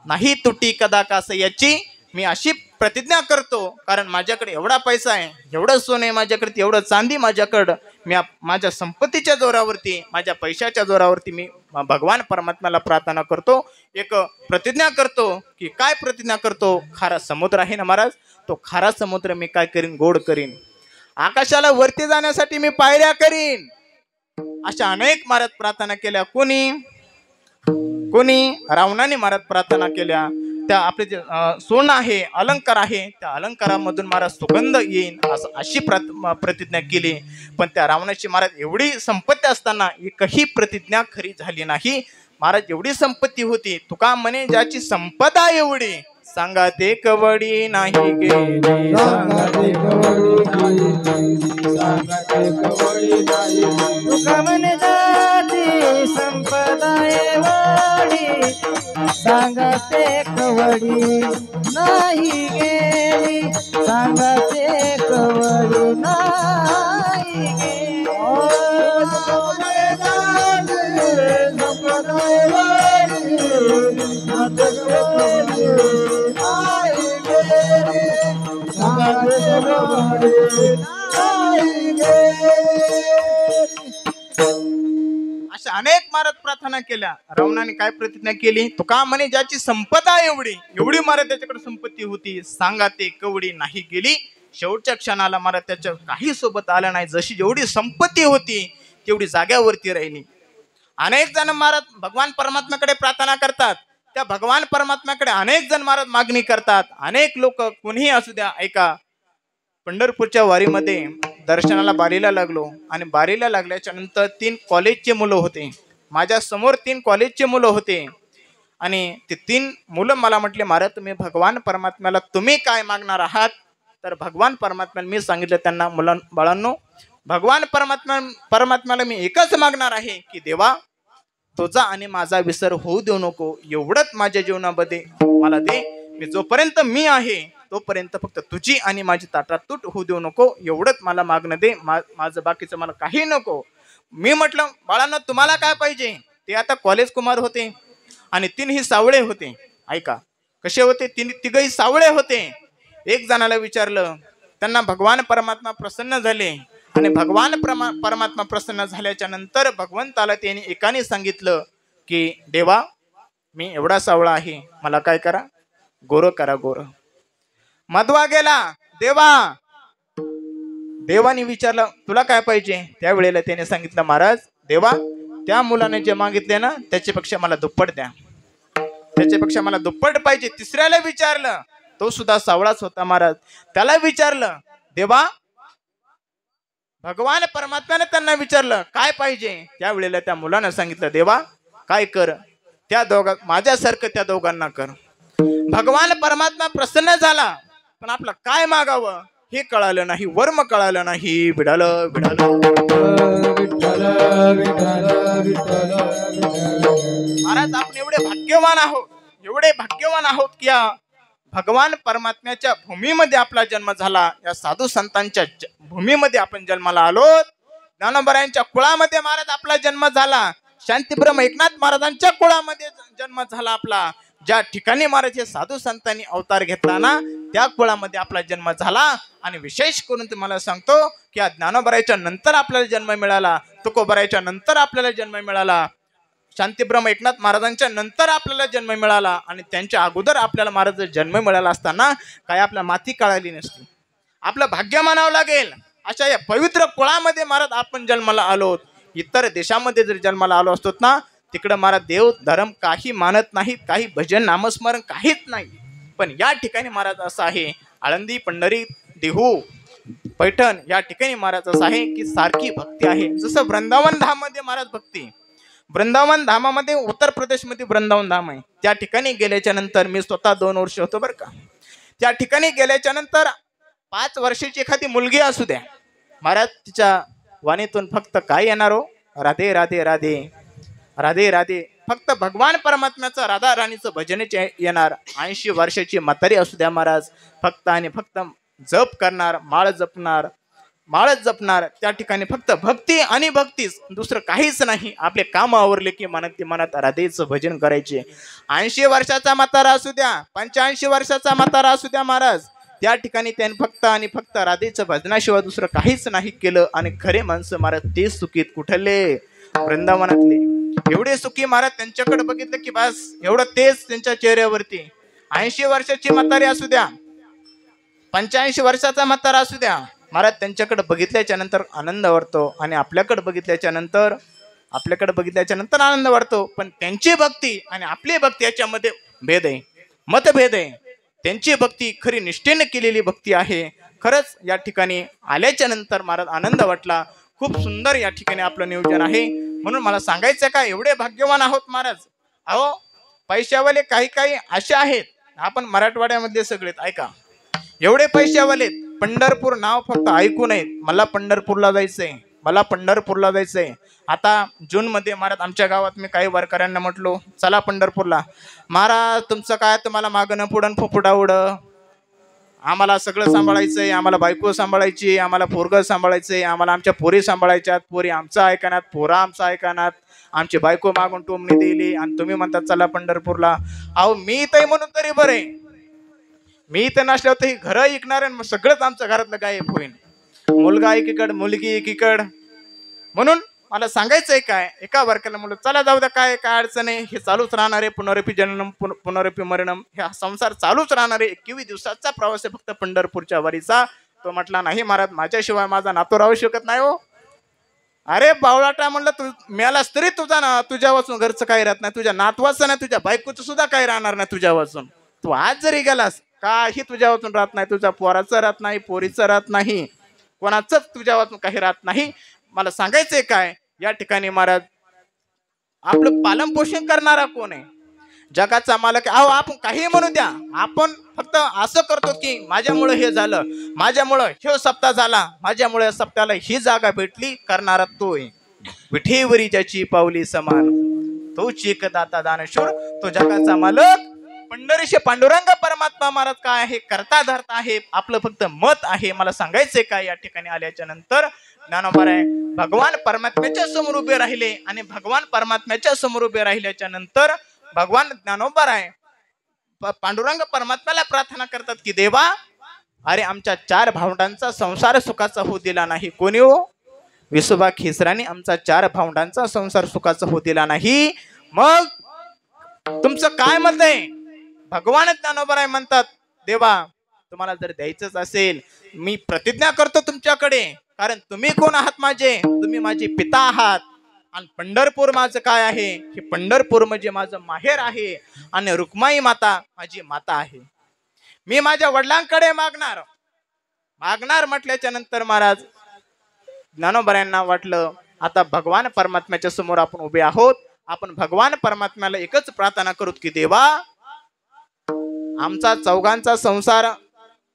नाही तुटी कदा कास याची मी अशी प्रतिज्ञा करतो. कारण माझ्याकडे एवढा पैसा आहे, एवढं सोनं आहे माझ्याकडे, एवढं चांदी माझ्याकडं, मी माझ्या संपत्तीच्या जोरावरती, माझ्या पैशाच्या जोरावरती मी भगवान परमात्म्याला प्रार्थना करतो. एक प्रतिज्ञा करतो की काय प्रतिज्ञा करतो, खारा समुद्र आहे ना महाराज, तो खारा समुद्र मी काय करीन, गोड करीन. आकाशाला वरती जाण्यासाठी मी पायऱ्या करीन. अशा अनेक महाराज प्रार्थना केल्या. कोणी रावणाने महाराज प्रार्थना केल्या. त्या आपले जे सोनं आहे, अलंकार आहे, त्या अलंकारामधून महाराज सुगंध येईन असं अशी प्रतिज्ञा केली. पण त्या रावणाची महाराज एवढी संपत्ती असताना एकही प्रतिज्ञा खरी झाली नाही. महाराज एवढी संपत्ती होती, तुका म्हणे ज्याची संपदा एवढी, सांगा ते कवडी नाही गे, सांगा ते कवडी नाही, सांगा ते कवडी नाही. तुका म्हणे ज्याची संपदा एवढी, सांगा ते कवडी नाही गेली, सांगा ते कवडी नाही गेली. अशा अनेक महाराज प्रार्थना केल्या. रावणाने काय प्रतिज्ञा केली, तुका म्हणे ज्याची संपदा एवढी महाराज त्याच्याकडे संपत्ती होती, सांगा ते कवडी नाही गेली. शेवटच्या क्षणाला महाराज त्याच्या काही सोबत आला नाही. जशी जेवढी संपत्ती होती तेवढी जाग्यावरती राहिली. अनेक जण महाराज भगवान परमात्म्याकडे प्रार्थना करतात. त्या भगवान परमात्म्याकडे अनेक जण महाराज मागणी करतात. अनेक लोक कोणीही असू द्या. ऐका, पंढरपूरच्या वारीमध्ये दर्शनाला बारीला लागलो आणि बारीला लागल्याच्या नंतर 3 कॉलेजचे मुलं होते. माझ्या समोर 3 कॉलेजचे मुलं होते. आणि ते 3 मुलं मला म्हटले, महाराज तुम्ही भगवान परमात्म्याला तुम्ही काय मागणार आहात. तर भगवान परमात्म्याला मी सांगितलं त्यांना, बाळांनो भगवान परमात्म्याला मी एकच मागणार आहे की देवा तुझा आणि माझा विसर होऊ देऊ नको, एवढंच माझ्या जीवनामध्ये मला दे. मी जोपर्यंत मी आहे तोपर्यंत फक्त तुझी आणि माझी ताटातूट होऊ देऊ नको, एवढंच मला मागणं दे, माझं बाकीचं मला काही नको. मी म्हटलं बाळांना तुम्हाला काय पाहिजे. ते आता कॉलेज कुमार होते. आणि तिन्ही सावळे होते. ऐका कसे होते, तिघही सावळे होते. एक जणाला विचारलं, त्यांना भगवान परमात्मा प्रसन्न झाले आणि भगवान परमात्मा प्रसन्न झाल्याच्या नंतर भगवंताला त्यांनी एकाने सांगितलं की देवा, मी एवढा सावळा आहे, मला काय करा, गोर करा गोर. मधवा गेला, देवाने विचारलं तुला काय पाहिजे. त्यावेळेला त्याने सांगितलं, महाराज देवा, त्या मुलाने जे मागितले ना त्याच्यापेक्षा मला दुप्पट द्या, त्याच्यापेक्षा मला दुप्पट पाहिजे. तिसऱ्याला विचारलं, तो सुद्धा सावळाच होता महाराज. त्याला विचारलं, देवा, भगवान परमात्म्याने त्यांना विचारलं काय पाहिजे. त्यावेळेला त्या मुलानं सांगितलं, देवा काय कर, त्या माझ्यासारखं त्या दोघांना कर. भगवान परमात्मा प्रसन्न झाला, पण आपलं काय मागावं हे कळालं नाही, वर्म कळालं नाही. विडाल विडाल महाराज, आपण एवढे भाग्यवान आहोत, एवढे भाग्यवान आहोत की या भगवान परमात्म्याच्या भूमीमध्ये आपला जन्म झाला. या साधू संतांच्या भूमीमध्ये आपण जन्माला आलो. ज्ञानोबरायांच्या कुळामध्ये महाराज आपला जन्म झाला. शांतीब्रह्म एकनाथ महाराजांच्या कुळामध्ये जन्म झाला आपला. ज्या ठिकाणी महाराज हे साधू संतांनी अवतार घेतला ना, त्या कुळामध्ये आपला जन्म झाला. आणि विशेष करून तुम्हाला सांगतो की या ज्ञानोबरायाच्या नंतर आपल्याला जन्म मिळाला, तुकोबरायाच्या नंतर आपल्याला जन्म मिळाला, शांतीब्रह्म एकनाथ महाराजांच्या नंतर आपल्याला जन्म मिळाला. आणि त्यांच्या अगोदर आपल्याला महाराज जन्म मिळाला असताना काय आपल्या माती काढाली नसती. आपलं भाग्य मानावं लागेल. अशा या पवित्र कुळामध्ये महाराज आपण जन्माला आलो. इतर देशामध्ये जर जन्माला आलो असतो ना, तिकडं महाराज देव धर्म काही मानत नाहीत, काही भजन नामस्मरण काहीच नाही. पण या ठिकाणी महाराज असं आहे, आळंदी, पंढरी, देहू, पैठण या ठिकाणी महाराज असं आहे की सारखी भक्ती आहे. जसं वृंदावन धाममध्ये महाराज भक्ती, वृंदावन धामामध्ये उत्तर प्रदेशमध्ये वृंदावन धाम आहे. त्या ठिकाणी गेल्याच्या नंतर मी स्वतः 2 वर्ष होतो बरं का. त्या ठिकाणी गेल्याच्या नंतर 5 वर्षाची एखादी मुलगी असू द्या, महाराज तिच्या वाणीतून फक्त काय येणार हो, राधे राधे राधे राधे राधे, फक्त भगवान परमात्म्याचं राधा राणीचं भजनच येणार. 80 वर्षाची म्हातारी असू द्या महाराज, फक्त आणि फक्त जप करणार, माळच जपणार. त्या ठिकाणी फक्त भक्ती आणि भक्तीच, दुसरं काहीच नाही. आपले काम आवरले की मनात राधेचं भजन करायचे. 80 वर्षाचा म्हातारा असू द्या, 85 वर्षाचा म्हातारा असू द्या महाराज, त्या ठिकाणी त्यांनी फक्त आणि फक्त राधेचं भजनाशिवाय दुसरं काहीच नाही केलं. आणि खरे माणसं महाराज तेच सुखीत, कुठले, वृंदावनातले. एवढे सुखी महाराज, त्यांच्याकडे बघितलं की बस एवढं तेच त्यांच्या चेहऱ्यावरती. 80 वर्षाची म्हातारी असू द्या, 85 वर्षाचा म्हातारा असू द्या महाराज, त्यांच्याकडे बघितल्याच्या नंतर आनंद वाटतो. आणि आपल्याकडे बघितल्याच्या नंतर आनंद वाटतो. पण त्यांची भक्ती आणि आपली भक्ती याच्यामध्ये भेद आहे, मतभेद आहे. त्यांची भक्ती खरी निष्ठेने केलेली भक्ती आहे. खरंच या ठिकाणी आल्याच्या नंतर महाराज आनंद वाटला. खूप सुंदर या ठिकाणी आपलं नियोजन आहे. म्हणून मला सांगायचं काय, एवढे भाग्यवान आहोत महाराज. अहो पैशावाले काही असे आहेत, आपण मराठवाड्यामध्ये सगळेच ऐका, एवढे पैशावालेत, पंढरपूर नाव फक्त ऐकून आहेत. मला पंढरपूरला जायचंय. आता जून मध्ये महाराज आमच्या गावात मी काही वारकऱ्यांना म्हटलो चला पंढरपूरला. महाराज तुमचं काय, तुम्हाला मागणं पुढं फुफुटावड, आम्हाला सगळं सांभाळायचंय, आम्हाला बायको सांभाळायची, आम्हाला पोरगं सांभाळायचंय, आम्हाला आमच्या पोरी सांभाळायच्यात, पोरी आमचं ऐकणार, पोरा आमचं ऐकणार, आमची बायको मागून टोमणी दिली आणि तुम्ही म्हणतात चला पंढरपूरला. अहो मी इथं म्हणून तरी बरे, मी इथं नसल्यावर तर ही घरं ऐकणार आणि सगळंच आमच्या घरातलं गायब होईल. मुलगा एकीकड, मुलगी एकीकड. म्हणून मला सांगायचंय काय, एका वर्गाला म्हणलं चला जाऊ द्या, काय अडचण आहे, हे चालूच राहणार आहे. पुनरपी जननम पुनरपी मरणम, हा संसार चालूच राहणार आहे. 21 दिवसाचा प्रवास आहे फक्त पंढरपूरच्या वारीचा. तो म्हटला नाही महाराज, माझ्याशिवाय माझा नातू राहू शकत नाही हो. अरे बावळाटा म्हणलं, तू मेलास तरी तुझ्या वाचून घरचं काही राहत नाही, तुझ्या नातवाचं नाही, तुझ्या बायकोचं सुद्धा काही राहणार नाही तुझ्या वाचून. तू आज जरी गेलास काही तुझ्या वाचून राहत नाही, तुझ्या पोराचं राहत नाही, पोरीचं राहत नाही, कोणाचंच तुझ्या वाचून काही राहत नाही. मला सांगायचंय काय, या ठिकाणी महाराज आपलं पालन पोषण करणारा कोण आहे, जगाचा मालक. अहो आपण काही म्हणू द्या, आपण फक्त असं करतो की माझ्यामुळे हे झालं, माझ्यामुळं हे सप्ताह झाला, माझ्यामुळे सप्ताहाला ही जागा भेटली, करणारा तोय. विठेवरी ज्याची पावली समान, तो चिकदाता दानशूर, तो जगाचा मालक. पंढरीशे पांडुरंग परमात्मा महाराज काय आहे, करता धरता आहे, आपलं फक्त मत आहे. मला सांगायचंय काय, या ठिकाणी आल्याच्या नंतर ज्ञानोबराय भगवान परमात्म्याच्या समोर उभे राहिले. आणि भगवान परमात्म्याच्या समोर उभे राहिल्याच्या नंतर भगवान ज्ञानोबा आहे पांडुरंग परमात्म्याला प्रार्थना करतात की देवा, अरे आमच्या 4 भावंडांचा संसार सुखाचा होऊ दिला नाही. कोणी हो? विसोबा खेसराने आमचा 4 भावंडांचा संसार सुखाचा होऊ दिला नाही. मग तुमचं काय मत आहे? भगवान ज्ञानोबा म्हणतात देवा, तुम्हाला जर द्यायचंच असेल मी प्रतिज्ञा करतो तुमच्याकडे, कारण तुम्ही कोण आहात माझे? तुम्ही माझे पिता आहात. आणि पंढरपूर माझं काय आहे? हे पंढरपूर म्हणजे माझं माहेर आहे आणि रुक्माई माता माझी माता आहे. मी माझ्या वडिलांकडे मागणार म्हटल्याच्या नंतर महाराज ज्ञानोबा वाटलं आता भगवान परमात्म्याच्या समोर आपण उभे आहोत. आपण भगवान परमात्म्याला एकच प्रार्थना करू की देवा, आमचा चौघांचा संसार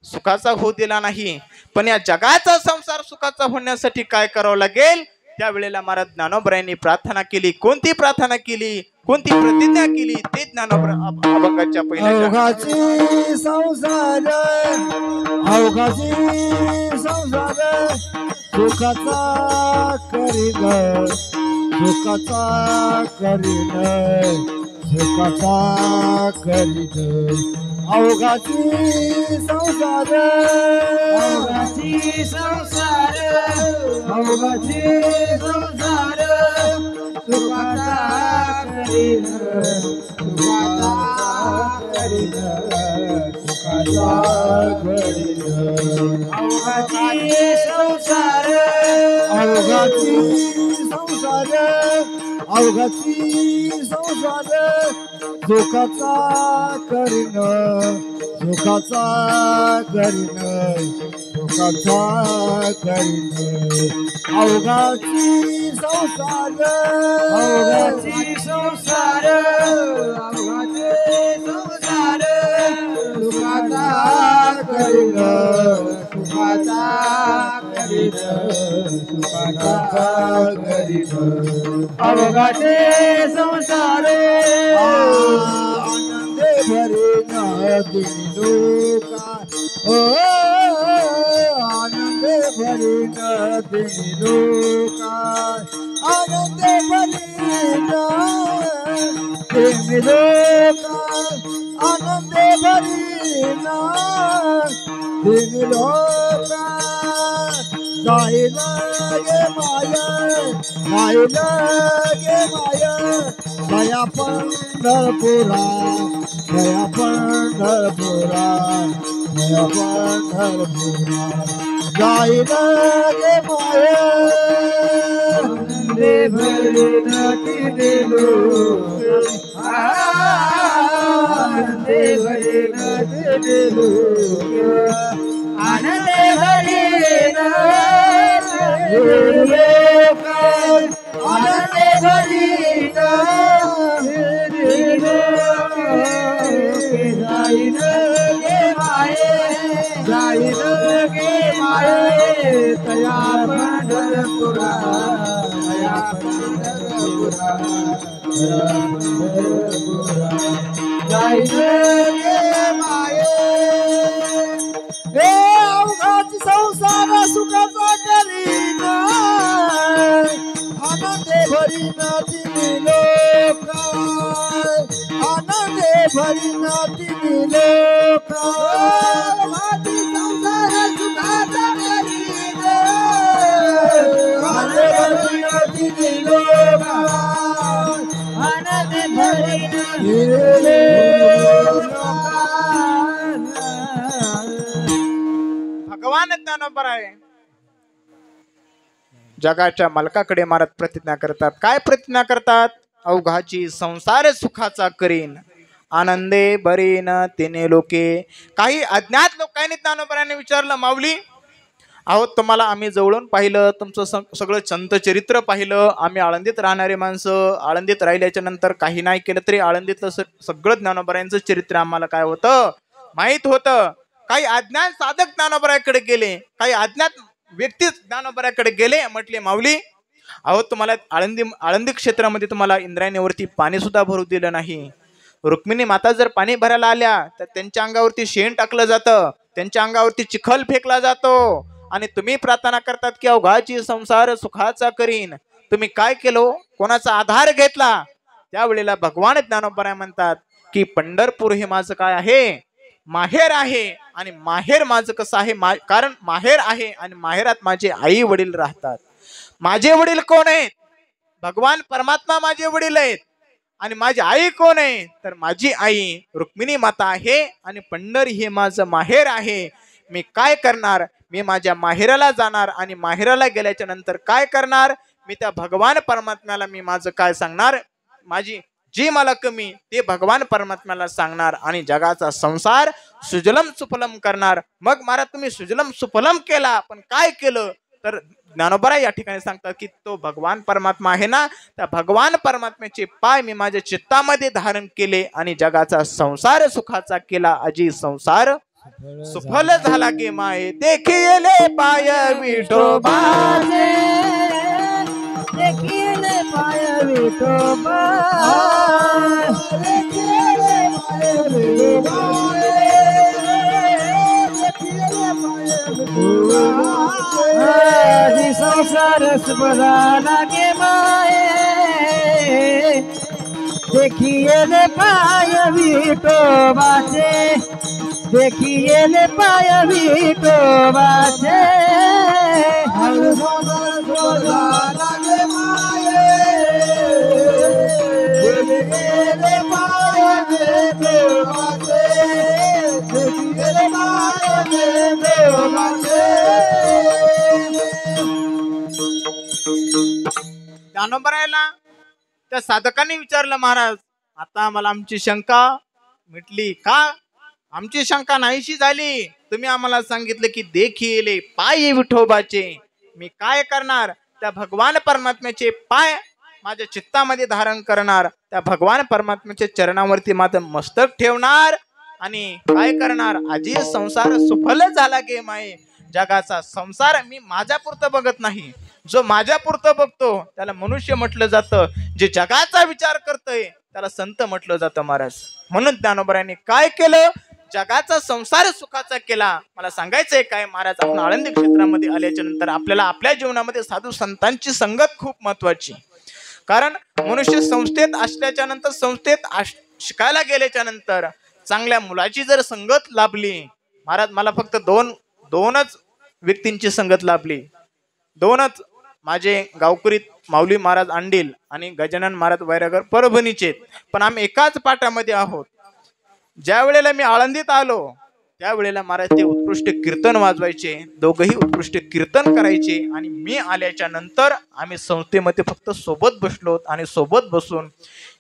सुखाचा होऊ दिला नाही, पण या जगाचा संसार सुखाचा होण्यासाठी काय करावं लागेल? त्यावेळेला महाराज ज्ञानोबरायांनी प्रार्थना केली. कोणती प्रार्थना केली? कोणती प्रतिज्ञा केली? ते ज्ञानोबा अभंगाच्या पहिल्या अवघाची संसार सुखाचा करीन अवघाची संसार सुखाचा करीन अवघाची संसार सुखाचा करीन अवघाची संसार सुखाचा करीन अवघाचे संसार आनंदे भरीन दिलोका आनंदे भरीन दिलोका आनंदे भरीन दिलोका आनंदे भरीन दिलोका जाईल गे माया दया पंढरपुरा जाईल गे माया दे भरीन दिलो दे भरीन दिलो आनंदे भरीन आनंदे भरीन जाईन गे माये तया पंढरपुरा जाईन गे माये अवघाची संसार सुखाचा करीन आनंदे भरीन तिन्ही लोक आनंदे भरीन तिन्ही लोक अवघाची संसार सुखाचा करीन आनंदे भरीन तिन्ही लोक आनंदे भरीन तिन्ही लोक भगवान ज्ञानोबा आहे जगाच्या मालकाकडे महाराज प्रतिज्ञा करतात. काय प्रतिज्ञा करतात? अवघाची संसार सुखाचा करीन आनंदे बरीन तिने लोके. काही अज्ञात लोकांनी ज्ञानोबरांनी विचारलं, माऊली आहोत तुम्हाला आम्ही जवळून पाहिलं, तुमचं सगळं संत चरित्र पाहिलं, आम्ही आळंदीत राहणारे माणसं, आळंदीत राहिल्याच्या नंतर काही नाही केलं तरी आळंदीतलं सगळं ज्ञानोबरांचं चरित्र आम्हाला काय होतं माहित होतं. काही अज्ञात साधक ज्ञानोबराकडे गेले, काही अज्ञात व्यक्ती ज्ञानोबराकडे गेले, म्हटले माऊली अहो तुम्हाला आळंदी क्षेत्रामध्ये तुम्हाला इंद्रायणीवरती पाणी सुद्धा भरू दिलं नाही. रुक्मिणी माता जर पाणी भरायला आल्या तर त्यांच्या अंगावरती शेण टाकलं जातं, त्यांच्या अंगावरती चिखल फेकला जातो आणि तुम्ही प्रार्थना करतात की अवघाची संसार सुखाचा करीन. तुम्ही काय केलं? कोणाचा आधार घेतला? त्यावेळेला भगवान ज्ञानोबा म्हणतात की पंढरपूर हे माझं काय आहे, माहेर आहे. आणि माहेर माझं कसं आहे, कारण माहेर आहे आणि माहेरात माझे आई वडील राहतात. माझे वडील कोण आहेत, भगवान परमात्मा माझे वडील आहेत. आणि माझी आई कोण आहे, तर माझी आई रुक्मिणी माता आहे. आणि पंढरी हे माझं माहेर आहे. मी काय करणार, मी माझ्या माहेराला जाणार आणि माहेराला गेल्याच्या नंतर काय करणार, मी त्या भगवान परमात्म्याला मी माझं काय सांगणार, माझी जे मला कमी ते भगवान परमात्म्याला सांगणार आणि जगाचा संसार सुजलम सुफलम करणार. मग महाराज तुम्ही सुजलम सुफलम केला, पण काय केलं, तर ज्ञानोबा या ठिकाणी सांगतात की तो भगवान परमात्मा आहे ना, त्या भगवान परमात्म्याचे पाय मी माझ्या चित्तामध्ये धारण केले आणि जगाचा संसार सुखाचा केला. अजी संसार सुफल झाला गे माये, देखिले पाय विठोबाचे, देखिले पाय विठोबा, देखिले पाय विठोबा, देखिले पाय विठोबा. आजी संसार सुफला लागे माये, देखिले पाय विठोबाचे, देखिले पाय विठोबाचे. लागे माये, देखिले पाय विठोबाचे, देखिले पाय विठोबाचे. ज्ञानोबरायला त्या साधकांनी विचारलं, महाराज आता आम्हाला आमची शंका मिटली का, आमची शंका नाहीशी झाली. तुम्ही आम्हाला सांगितलं की देखिले पाय विठोबाचे, मी काय करणार, त्या भगवान परमात्म्याचे पाय माझ्या चित्तामध्ये धारण करणार, त्या भगवान परमात्म्याच्या चरणावरती माझं मस्तक ठेवणार आणि काय करणार, आजी संसार सुफल झाला गे माये. जगाचा संसार मी माझ्यापुरतं बघत नाही, जो माझ्यापुरतं बघतो त्याला मनुष्य म्हटलं जातं, जे जगाचा विचार करतोय त्याला संत म्हटलं जातं महाराज. म्हणून ज्ञानोबरांनी काय केलं, जगाचा संसार सुखाचा केला. मला सांगायचंय काय महाराज, आपण आळंदी क्षेत्रामध्ये आल्याच्या नंतर आपल्याला आपल्या जीवनामध्ये साधू संतांची संगत खूप महत्वाची. कारण मनुष्य संस्थेत असल्याच्या नंतर, संस्थेत शिकायला गेल्याच्या नंतर चांगल्या मुलाची जर संगत लाभली, महाराज मला फक्त दोनच व्यक्तींची संगत लाभली, दोनच. माझे गावकरीत माऊली महाराज अंडील आणि गजानन महाराज वैरागर परभणीचे, पण आम्ही एकाच पाठामध्ये आहोत. ज्या वेळेला मी आळंदीत आलो त्यावेळेला महाराज ते उत्कृष्ट कीर्तन वाजवायचे, दोघंही उत्कृष्ट कीर्तन करायचे. आणि मी आल्याच्या नंतर आम्ही संस्थेमध्ये फक्त सोबत बसलो आणि सोबत बसून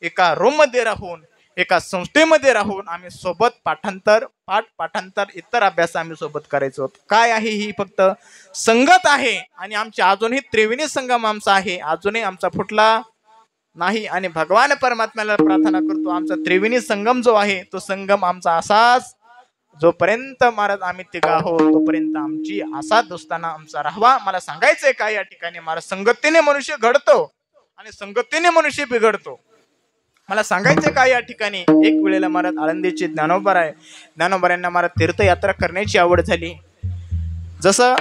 एका रूम मध्ये राहून, एका संस्थेमध्ये राहून आम्ही सोबत पाठांतर इतर अभ्यास आम्ही सोबत करायचो. काय आहे, ही फक्त संगत आहे. आणि आमची अजूनही त्रिवेणी संगम आमचा आहे, अजूनही आमचा फुटला नाही. आणि भगवान परमात्म्याला प्रार्थना करतो आमचा त्रिवेणी संगम जो आहे तो संगम आमचा असाच जोपर्यंत महाराज आम्ही तिघ आहोत तोपर्यंत आमची असा दोस्ताना आमचा राहावा. मला सांगायचंय काय या ठिकाणी महाराज, संगतीने मनुष्य घडतो आणि संगतीने मनुष्य बिघडतो. मला सांगायचं काय या ठिकाणी, एक वेळेला महाराज आळंदीचे ज्ञानोबरांना महाराज तीर्थयात्रा करण्याची आवड झाली. जसं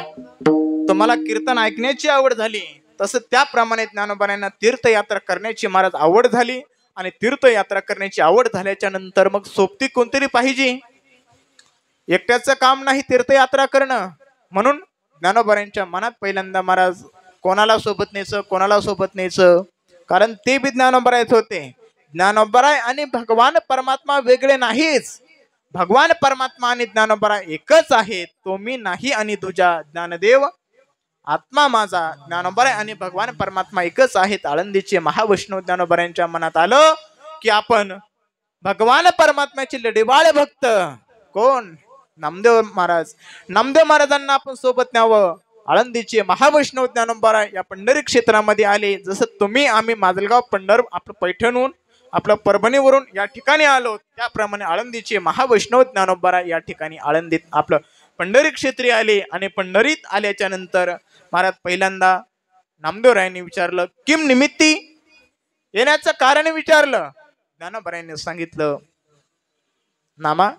तुम्हाला कीर्तन ऐकण्याची आवड झाली तसं त्याप्रमाणे ज्ञानोबरांना तीर्थयात्रा करण्याची महाराज आवड झाली. आणि तीर्थयात्रा करण्याची आवड झाल्याच्या नंतर मग सोबती कोणतरी पाहिजे, एकट्याचं काम नाही तीर्थयात्रा करणं. म्हणून ज्ञानोबरांच्या मनात पहिल्यांदा महाराज कोणाला सोबत न्यायचं, कारण ते बी ज्ञानोबरायच होते. ज्ञानोबराय आणि भगवान परमात्मा वेगळे नाहीच, भगवान परमात्मा आणि ज्ञानोबरा एकच आहेत. तो मी नाही आणि तुझा ज्ञानदेव आत्मा माझा. ज्ञानोबराय आणि भगवान परमात्मा एकच आहेत. आळंदीचे महावैष्णव ज्ञानोबरांच्या मनात आलं की आपण भगवान परमात्म्याचे लढेवाळ भक्त कोण, नामदेव महाराज. नामदेव महाराजांना आपण सोबत न्यावं. आळंदीचे महावैष्णव ज्ञानोबराय या पंढरी क्षेत्रामध्ये आले. जसं तुम्ही आम्ही माजलगाव आपलं पैठणहून आपलं परभणीवरून या ठिकाणी आलो, त्याप्रमाणे आळंदीचे महावैष्णव ज्ञानोबराय या ठिकाणी आळंदीत आपलं पंढरी क्षेत्री आले. आणि पंढरीत आल्याच्या नंतर महाराज पहिल्यांदा नामदेवरायांनी विचारलं किम निमित्ती, येण्याचं कारण विचारलं. ज्ञानोबरायांनी सांगितलं, नामा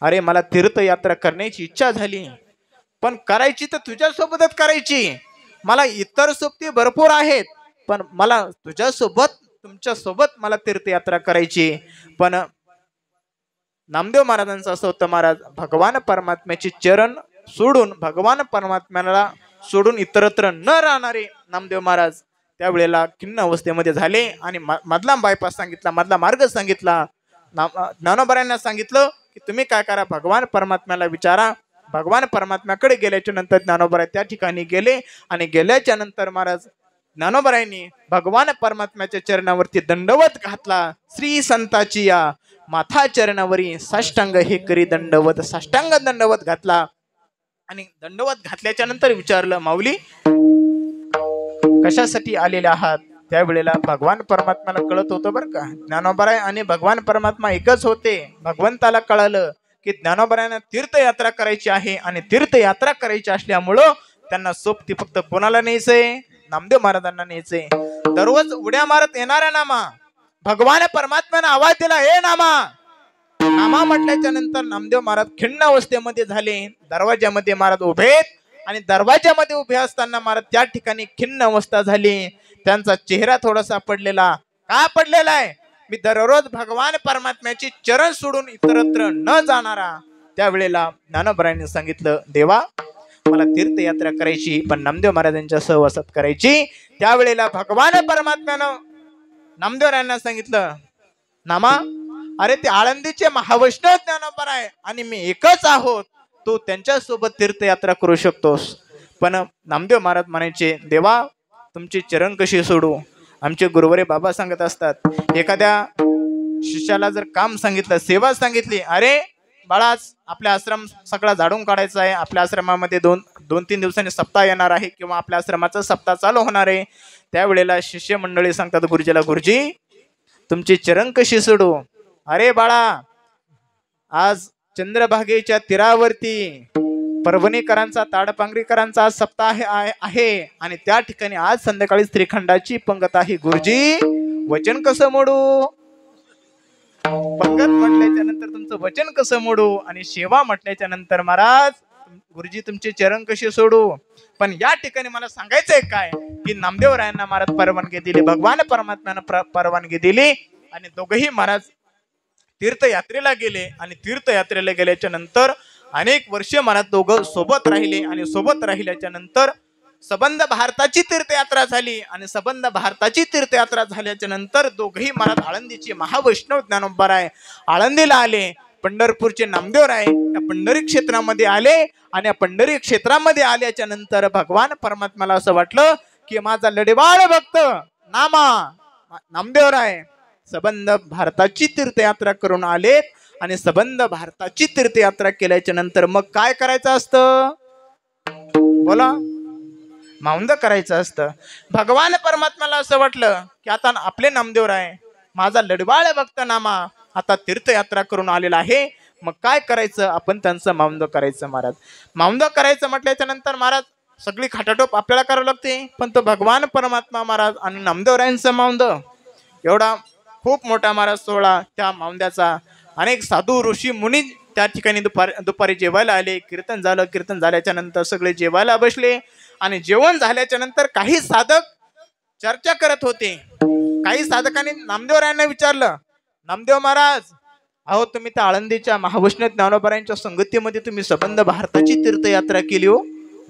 अरे मला तीर्थयात्रा करण्याची इच्छा झाली, पण करायची तर तुझ्यासोबतच करायची. मला इतर सोबती भरपूर आहेत, पण मला तुझ्यासोबत तुमच्या सोबत मला तीर्थयात्रा करायची. पण नामदेव महाराजांचं असं होतं, महाराज भगवान परमात्म्याचे चरण सोडून, भगवान परमात्म्याला सोडून इतरत्र न राहणारे नामदेव महाराज त्यावेळेला खिन्न अवस्थेमध्ये झाले आणि मधला बायपास सांगितला, मधला मार्ग सांगितला. ज्ञानोबारायांना सांगितलं की तुम्ही काय करा, भगवान परमात्म्याला विचारा. भगवान परमात्म्याकडे गेल्याच्या नंतर ज्ञानोबराय त्या ठिकाणी गेले आणि गेल्याच्या नंतर महाराज ज्ञानोबरायांनी भगवान परमात्म्याच्या चरणावरती दंडवत घातला. श्री संताची या माथा चरणावरी साष्टांग हे करी दंडवत, साष्टांग दंडवत घातला. आणि दंडवत घातल्याच्या नंतर विचारलं, माऊली कशासाठी आलेले आहात? त्यावेळेला भगवान परमात्म्याला कळत होतं बरं का, ज्ञानोबराय आणि भगवान परमात्मा एकच होते. भगवंताला कळालं की ज्ञानोबरायांना तीर्थयात्रा करायची आहे आणि तीर्थयात्रा करायची असल्यामुळं त्यांना सोबती फक्त कोणाला न्यायचंय? नामदेव महाराजांना न्यायचंय. दररोज उड्या मारत येणाऱ्या नामा भगवान परमात्म्यानं आवाज दिला, हे नामा. नामा म्हटल्याच्या नंतर नामदेव महाराज खिन्न अवस्थेमध्ये झाले. दरवाज्यामध्ये महाराज उभे आणि दरवाज्यामध्ये उभे असताना महाराज त्या ठिकाणी खिन्न अवस्था झाली. त्यांचा चेहरा थोडासा पडलेला. का पडलेला आहे? मी दररोज भगवान परमात्म्याची चरण सोडून इतरत्र न जाणारा. त्यावेळेला ज्ञानोबरायांनी सांगितलं, देवा मला तीर्थयात्रा करायची पण नामदेव महाराजांच्या सहवासात करायची. त्यावेळेला भगवान परमात्म्यानं नामदेवरायांना सांगितलं, नामा अरे ते आळंदीचे महावैष्णव ज्ञानोबराय आणि मी एकच आहोत, तू त्यांच्या सोबत तीर्थयात्रा करू शकतोस. पण नामदेव महाराज म्हणायचे, देवा तुमचे चरण कशी सोडू? आमचे गुरुवरे बाबा सांगत असतात, एखाद्या शिष्याला जर काम सांगितलं, सेवा सांगितली, अरे बाळाच आपल्या आश्रम सगळा झाडून काढायचा आहे, आपल्या आश्रमामध्ये दोन तीन दिवसांनी सप्ताह येणार आहे किंवा आपल्या आश्रमाचा सप्ताह चालू होणार आहे. त्यावेळेला शिष्य मंडळी सांगतात गुरुजीला, गुरुजी तुमची चरण कशी सोडू? अरे बाळा आज चंद्रभागेच्या तीरावरती परभणीकरांचा, ताडपांगरीकरांचा सप्ताह आहे आणि त्या ठिकाणी आज संध्याकाळी श्रीखंडाची पंगत आहे. गुरुजी वचन कसं मोडू? पंगत म्हटल्याच्या नंतर तुमचं वचन कसं मोडू? आणि सेवा म्हटल्याच्या नंतर महाराज गुरुजी तुमचे चरण कसे सोडू? पण या ठिकाणी मला सांगायचंय काय की नामदेवरायांना महाराज परवानगी दिली, भगवान परमात्म्यानं परवानगी दिली आणि दोघही महाराज तीर्थयात्रेला गेले. आणि तीर्थयात्रेला गेल्याच्या नंतर अनेक वर्ष महाराज दोघं सोबत राहिले आणि सोबत राहिल्याच्या नंतर सबंध भारताची तीर्थयात्रा झाली. आणि सबंध भारताची तीर्थयात्रा झाल्याच्या नंतर दोघही महाराज आळंदीचे महावैष्णव ज्ञानोबराय आळंदीला आले. पंढरपूरचे नामदेवराय या पंढरी क्षेत्रामध्ये आले आणि या पंढरी क्षेत्रामध्ये आल्याच्या नंतर भगवान परमात्म्याला असं वाटलं की माझा लढेवाळ भक्त नामा नामदेवराय सबंध भारताची तीर्थयात्रा करून आलेत. आणि सबंध भारताची तीर्थयात्रा केल्याच्या नंतर मग काय करायचं असतं? बोला. माऊंद करायचं असतं. भगवान परमात्म्याला असं वाटलं की आता आपले नामदेवराय माझा लढवाळ भक्त नामा आता तीर्थयात्रा करून आलेला आहे, मग काय करायचं? आपण त्यांचं माऊंद करायचं. महाराज माऊंद करायचं म्हटल्याच्या नंतर महाराज सगळी खाटाटोप आपल्याला करावं लागते. पण तो भगवान परमात्मा महाराज आणि नामदेवरायांचा माऊंद एवढा खूप मोठा महाराज सोहळा. त्या माऊंद्याचा अनेक साधू ऋषी मुनी त्या ठिकाणी दुपारी जेवायला आले. कीर्तन झालं. कीर्तन झाल्याच्या नंतर सगळे जेवायला बसले आणि जेवण झाल्याच्या नंतर काही साधक चर्चा करत होते. काही साधकांनी नामदेवरायांना विचारलं, नामदेव महाराज अहो तुम्ही त्या आळंदीच्या महावैष्णव ज्ञानोबरायांच्या संगतीमध्ये तुम्ही सबंध भारताची तीर्थयात्रा केली हो?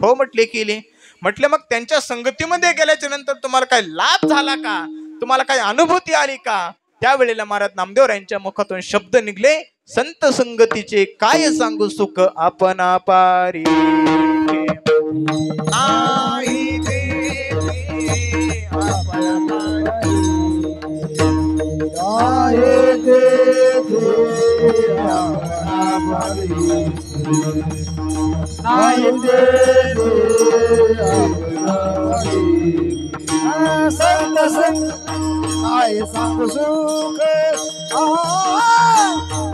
हो म्हटले केली. म्हटलं मग त्यांच्या संगतीमध्ये गेल्याच्या नंतर तुम्हाला काय लाभ झाला का? तुम्हाला काय अनुभूती आली का? त्यावेळेला महाराज नामदेवरायांच्या मुखातून शब्द निघले, संत संगतीचे काय सांगू सुख आपण पारी नाही संत काय सांगू सुख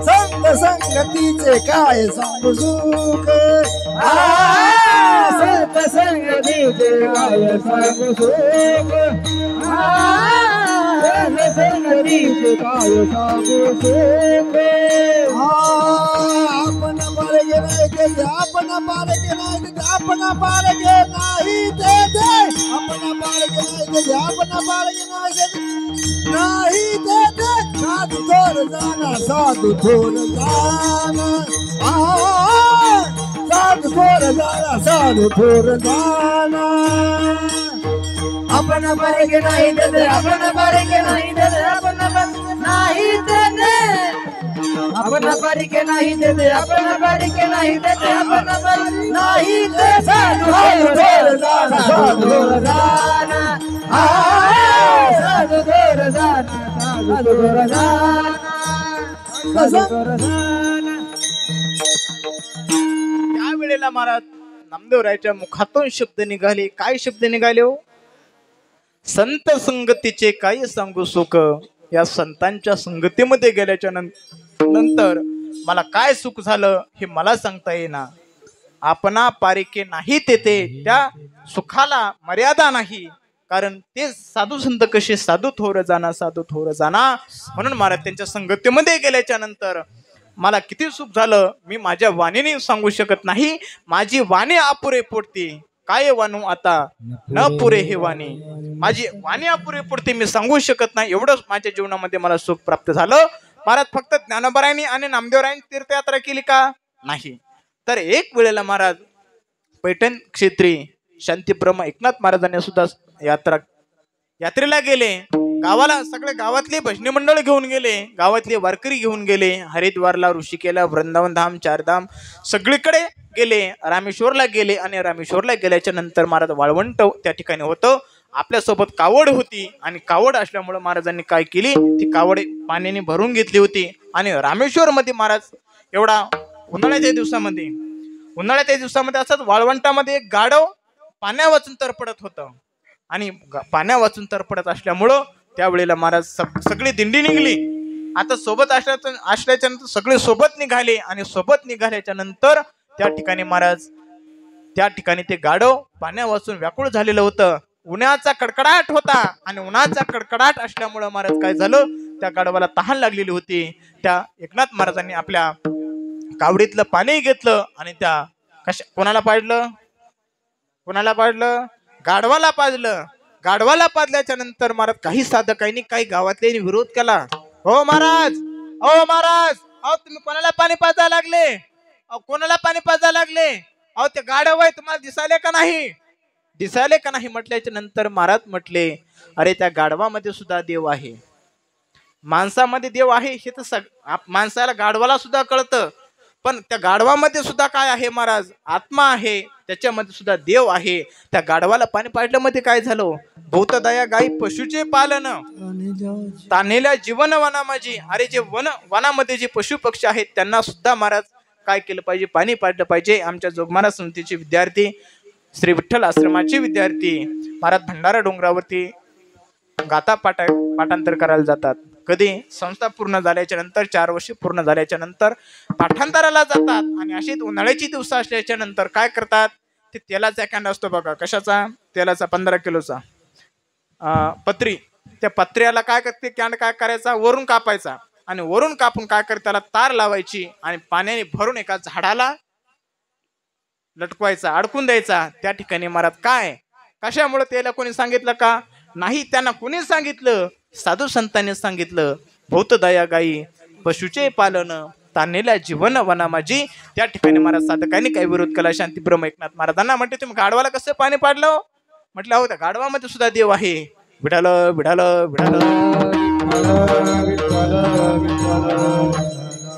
संत संगतीचे काय सांगू सुख संत संगतीचे काय सांगू सुख संगतीचे काय सांगू सुख आपण बरे देते आपण बाळगे नाही देते आपण बाळगे नाही देते आपण बाळगे नाही देते आपण बाळगे नाही देते नाही देते साधू थोर जाना साधू थोर जाना साधू थोर जाना साधू थोर जाना आपण बाळगे नाही देते आपण बाळगे नाही देते आपण नाही देते आपण बारीके नाही देते आपण बारीके नाही देते आपण नाही देते साधू थोर जाना साधू थोर जाना साधू थोर जाना साधू थोर जाना त्यावेळेला महाराज नामदेवरायाच्या मुखातून शब्द निघाले. काय शब्द निघाले हो? संत संगतीचे काय सांगू सुख, या संतांच्या संगतीमध्ये गेल्याच्या नंतर मला काय सुख झालं हे मला सांगता येईना. आपणा पारिके नाही तेथे, त्या सुखाला मर्यादा नाही. कारण ते साधू संत कसे साधू थोर जाना साधू थोर जाना, म्हणून महाराज त्यांच्या संगतीमध्ये गेल्याच्या नंतर मला किती सुख झालं मी माझ्या वाणीने सांगू शकत नाही. माझी वाणी अपुरे पोटते, काय वाणू आता न पुरे हे वाणी, माझी वाणी अपुरे पोटते, मी सांगू शकत नाही. एवढंच माझ्या जीवनामध्ये मला सुख प्राप्त झालं. महाराज फक्त ज्ञानोबारायांनी आणि नामदेवरायांनी तीर्थयात्रा केली का? नाही. तर एक वेळेला महाराज पैठण क्षेत्री शांतीब्रह्म एकनाथ महाराजांनी सुद्धा यात्रेला गेले. गावाला सगळे गावातले भजनी मंडळ घेऊन गेले, गावातले वारकरी घेऊन गेले. हरिद्वारला, ऋषिकेला, वृंदावन धाम, चारधाम सगळीकडे गेले. रामेश्वरला गेले आणि रामेश्वरला गेल्याच्या नंतर महाराज वाळवंट त्या ठिकाणी होतं. आपल्यासोबत कावड होती आणि कावड असल्यामुळे महाराजांनी काय केली, ती कावड पाण्याने भरून घेतली होती. आणि रामेश्वर मध्ये महाराज एवढा उन्हाळ्याच्या दिवसामध्ये असंच वाळवंटामध्ये एक गाढव पाण्या वाचून तरपडत होतं. आणि पाण्या वाचून तरपडत असल्यामुळं त्यावेळेला महाराज सगळी दिंडी निघली. आता सोबत असल्याच्या नंतर सगळे सोबत निघाले आणि सोबत निघाल्याच्या नंतर त्या ठिकाणी महाराज त्या ठिकाणी ते गाढव पाण्या वाचून व्याकुळ झालेलं होतं. उन्हाचा कडकडाट होता आणि उन्हाचा कडकडाट असल्यामुळं महाराज काय झालं, त्या गाढवाला तहान लागलेली होती. त्या एकनाथ महाराजांनी आपल्या कावडीतलं पाणी घेतलं आणि त्या कोणाला पाजलं गाढवाला पाजलं. गाढवाला पाजल्याच्या नंतर महाराज काही साधकांनी काही गावातले विरोध केला. हो महाराज अहो तुम्ही कोणाला पाणी पाजायला लागले, कोणाला पाणी पाजायला लागले, अहो ते गाढव आहे तुम्हाला दिसायले का नाही म्हटल्याच्या नंतर महाराज म्हटले, अरे त्या गाढवामध्ये सुद्धा देव आहे, माणसामध्ये देव आहे हे तर माणसाला गाढवाला सुद्धा कळतं. पण त्या गाढवामध्ये सुद्धा काय आहे महाराज, आत्मा आहे, त्याच्यामध्ये सुद्धा देव आहे. त्या गाढवाला पाणी पाजल्यामध्ये काय झालं, भूतदया गाई पशुचे पालन तान्हेल्या जीवन वना माझी. अरे जे वनामध्ये जे पशु पक्षी आहेत त्यांना सुद्धा महाराज काय केलं पाहिजे, पाणी पाजलं पाहिजे. आमच्या जोगमारा समितीचे विद्यार्थी, श्री विठ्ठल आश्रमाचे विद्यार्थी महाराज भंडारा डोंगरावरती गाथा पाठांतर करायला जातात. कधी संस्था पूर्ण झाल्याच्या नंतर 4 वर्ष पूर्ण झाल्याच्या नंतर पाठांतराला जातात. आणि अशीच उन्हाळ्याची दिवस असल्याच्या नंतर काय करतात, ते तेलाचा कॅन्ड असतो बघा, कशाचा, तेलाचा 15 किलोचा पत्री. त्या पत्र्याला काय करते, कॅन्ड काय करायचा, वरून कापायचा आणि वरून कापून काय करते, त्याला तार लावायची आणि पाण्याने भरून एका झाडाला लटकवायचा, अडकून द्यायचा. त्या ठिकाणी महाराज काय कशामुळे त्याला कोणी सांगितलं का? नाही, त्यांना कोणी सांगितलं, साधू संतांनी सांगितलं. भूतदया गाई पशुचे पालन तान्हेल्या जीवन वना माझी. त्या ठिकाणी महाराज साधकांनी काही विरोध केला. शांतीब्रह्म एकनाथ महाराजांना म्हटले, तुम्ही गाढवाला कसं पाणी पाडलं? म्हटलं, हो त्या गाढवामध्ये सुद्धा देव आहे. विठाल विठाल विठाल.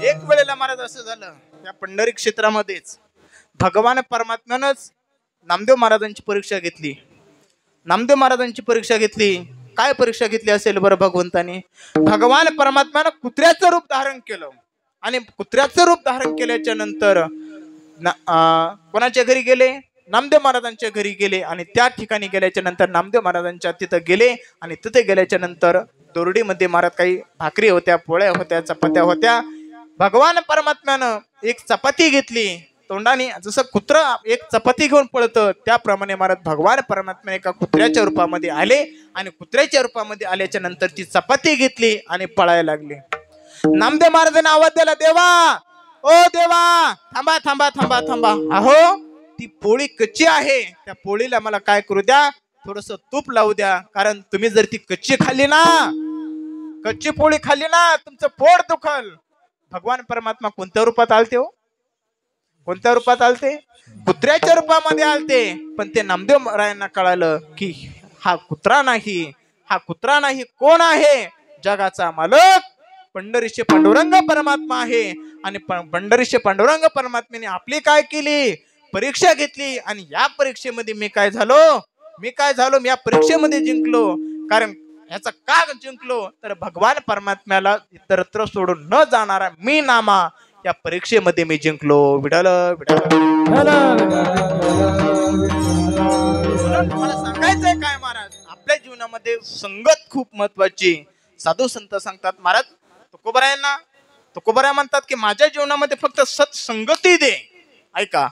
एक वेळेला महाराज असं झालं, त्या पंढरी क्षेत्रामध्येच भगवान परमात्म्यानंच नामदेव महाराजांची परीक्षा घेतली. काय परीक्षा घेतली असेल बरं भगवंतानी? भगवान परमात्म्यानं कुत्र्याचं रूप धारण केलं आणि कुत्र्याचं रूप धारण केल्याच्या नंतर कोणाच्या घरी गेले? नामदेव महाराजांच्या घरी गेले. आणि त्या ठिकाणी गेल्याच्या नंतर नामदेव महाराजांच्या तिथं गेले आणि तिथे गेल्याच्या नंतर दोरडीमध्ये महाराज काही भाकरी होत्या, पोळ्या होत्या, चपात्या होत्या. भगवान परमात्म्यानं एक चपाती घेतली तोंडाने, जसं कुत्र एक चपाती घेऊन पळतं त्याप्रमाणे महाराज भगवान परमात्म्याने एका कुत्र्याच्या रूपामध्ये आले आणि कुत्र्याच्या रूपामध्ये आल्याच्या नंतर ती चपाती घेतली आणि पळायला लागली. नामदेव महाराजांनी आवाज दिला, देवा ओ देवा, थांबा थांबा थांबा थांबा. अहो ती पोळी कच्ची आहे, त्या पोळीला मला काय करू द्या, थोडस तूप लावू द्या. कारण तुम्ही जर ती कच्ची खाल्ली ना, कच्ची पोळी खाल्ली ना, तुमचं पोट दुखल. भगवान परमात्मा कोणत्या रूपात आलते हो? कोणत्या रूपात आलते? कुत्र्याच्या रूपामध्ये आलते. पण ते नामदेव रायांना कळालं की हा कुत्रा नाही, हा कुत्रा नाही, कोण आहे? जगाचा मालक पंढरीचे पांडुरंग परमात्मा आहे. आणि पंढरीचे पांडुरंग परमात्म्याने आपली काय केली? परीक्षा घेतली. आणि या परीक्षेमध्ये मी काय झालो? मी या परीक्षेमध्ये जिंकलो. कारण याचा का जिंकलो? तर भगवान परमात्म्याला इतरत्र सोडून न जाणारा मी नामा या परीक्षेमध्ये मी जिंकलो. विठाल विठाल. मला सांगायचंय काय महाराज, आपल्या जीवनामध्ये संगत खूप महत्वाची. साधू संत सांगतात महाराज, तुकोबराय म्हणतात की माझ्या जीवनामध्ये फक्त सत्संगती दे. ऐका,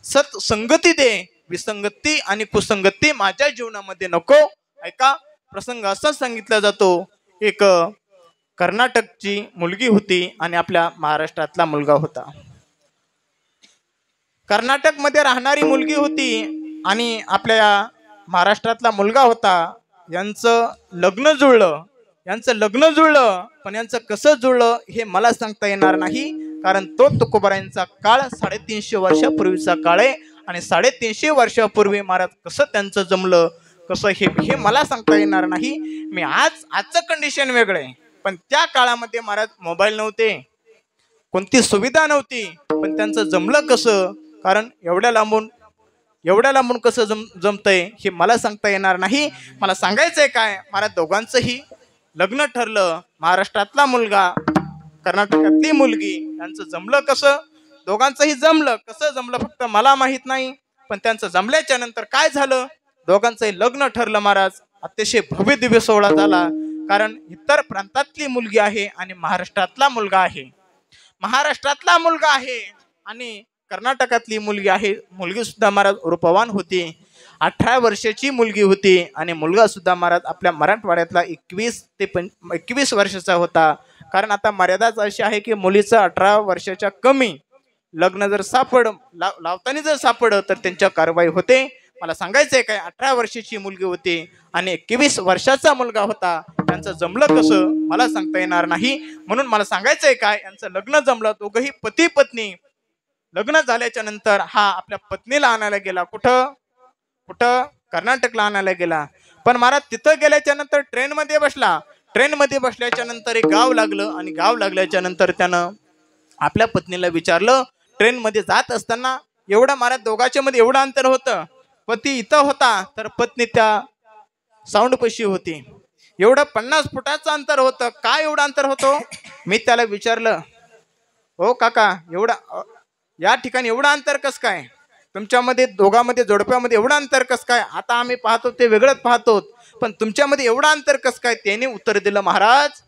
सत्संगती दे, विसंगती आणि कुसंगती माझ्या जीवनामध्ये नको. ऐका, प्रसंग असा सांगितला जातो, एक कर्नाटकची मुलगी होती आणि आपल्या महाराष्ट्रातला मुलगा होता. कर्नाटक मध्ये राहणारी मुलगी होती आणि आपल्या महाराष्ट्रातला मुलगा होता. यांचं लग्न जुळलं, पण यांचं कसं जुळलं हे मला सांगता येणार नाही. कारण तो तुकोबारायांचा काळ 350 वर्षापूर्वीचा काळ आहे. आणि 350 वर्षापूर्वी महाराज कसं त्यांचं जमलं, कसं हे मला सांगता येणार नाही. मी आजचं कंडिशन वेगळं आहे, पण त्या काळामध्ये महाराज मोबाईल नव्हते, कोणती सुविधा नव्हती. पण त्यांचं जमलं कसं? कारण एवढ्या लांबून कसं जमतंय हे मला सांगता येणार नाही. मला सांगायचंय काय, महाराज दोघांचंही लग्न ठरलं. महाराष्ट्रातला मुलगा, कर्नाटकातली मुलगी, त्यांचं जमलं कसं? दोघांचंही जमलं. कसं जमलं फक्त मला माहित नाही. पण त्यांचं जमल्याच्या नंतर काय झालं? दोघांचंही लग्न ठरलं महाराज. अतिशय भव्य दिव्य सोहळा झाला. कारण इतर प्रांतातली मुलगी आहे आणि महाराष्ट्रातला मुलगा आहे आणि कर्नाटकातली मुलगी आहे. मुलगी सुद्धा महाराज रूपवान होती. 18 वर्षाची मुलगी होती आणि मुलगा सुद्धा महाराज आपल्या मराठवाड्यातला 21 ते 21 वर्षाचा होता. कारण आता मर्यादाच अशी आहे की मुलीचं 18 वर्षाच्या कमी लग्न जर लावताना जर सापडलं तर त्यांच्या कारवाई होते. मला सांगायचंय काय, 18 वर्षाची मुलगी होती आणि 21 वर्षाचा मुलगा होता. त्यांचं जमलं कसं मला सांगता येणार नाही. म्हणून मला सांगायचंय काय, यांचं लग्न जमलं. दोघंही पती पत्नी. लग्न झाल्याच्या नंतर हा आपल्या पत्नीला आणायला गेला. कुठं? कर्नाटकला आणायला गेला. पण महाराज तिथं गेल्याच्या नंतर ट्रेनमध्ये बसल्याच्या नंतर एक गाव लागलं आणि गाव लागल्याच्या नंतर त्यानं आपल्या पत्नीला विचारलं. ट्रेनमध्ये जात असताना एवढं महाराज दोघांच्या मध्ये एवढं अंतर होतं. पती इथं होता तर पत्नी त्या साऊंड पशी होती. एवढं 50 फुटाचं अंतर होतं. काय एवढं अंतर होतं? मी त्याला विचारलं, हो काका, एवढं या ठिकाणी एवढं अंतर कसं काय? तुमच्यामध्ये दोघांमध्ये जोडप्यामध्ये एवढं अंतर कसं काय? आता आम्ही पाहतो ते वेगळंच पाहतो, पण तुमच्यामध्ये एवढं अंतर कसं काय? त्याने उत्तर दिलं, महाराज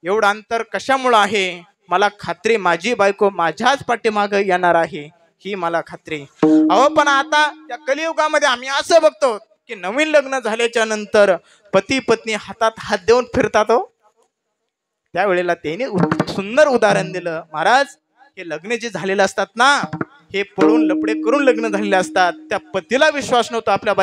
एवढं अंतर कशामुळं आहे? मला खात्री माझी बायको माझ्याच पाठीमागं येणार आहे, ही मला खात्री. अहो पण आता या कलियुगामध्ये आम्ही असं बघतो की नवीन लग्न झाल्याच्या नंतर पती पत्नी हातात हात देऊन फिरतात. हो, त्यावेळेला त्याने सुंदर उदाहरण दिलं, महाराज हे लग्न जे झालेले असतात ना, हे पळून लपडे करून लग्न झालेले असतात. त्या पतीला विश्वास नव्हता, आपल्या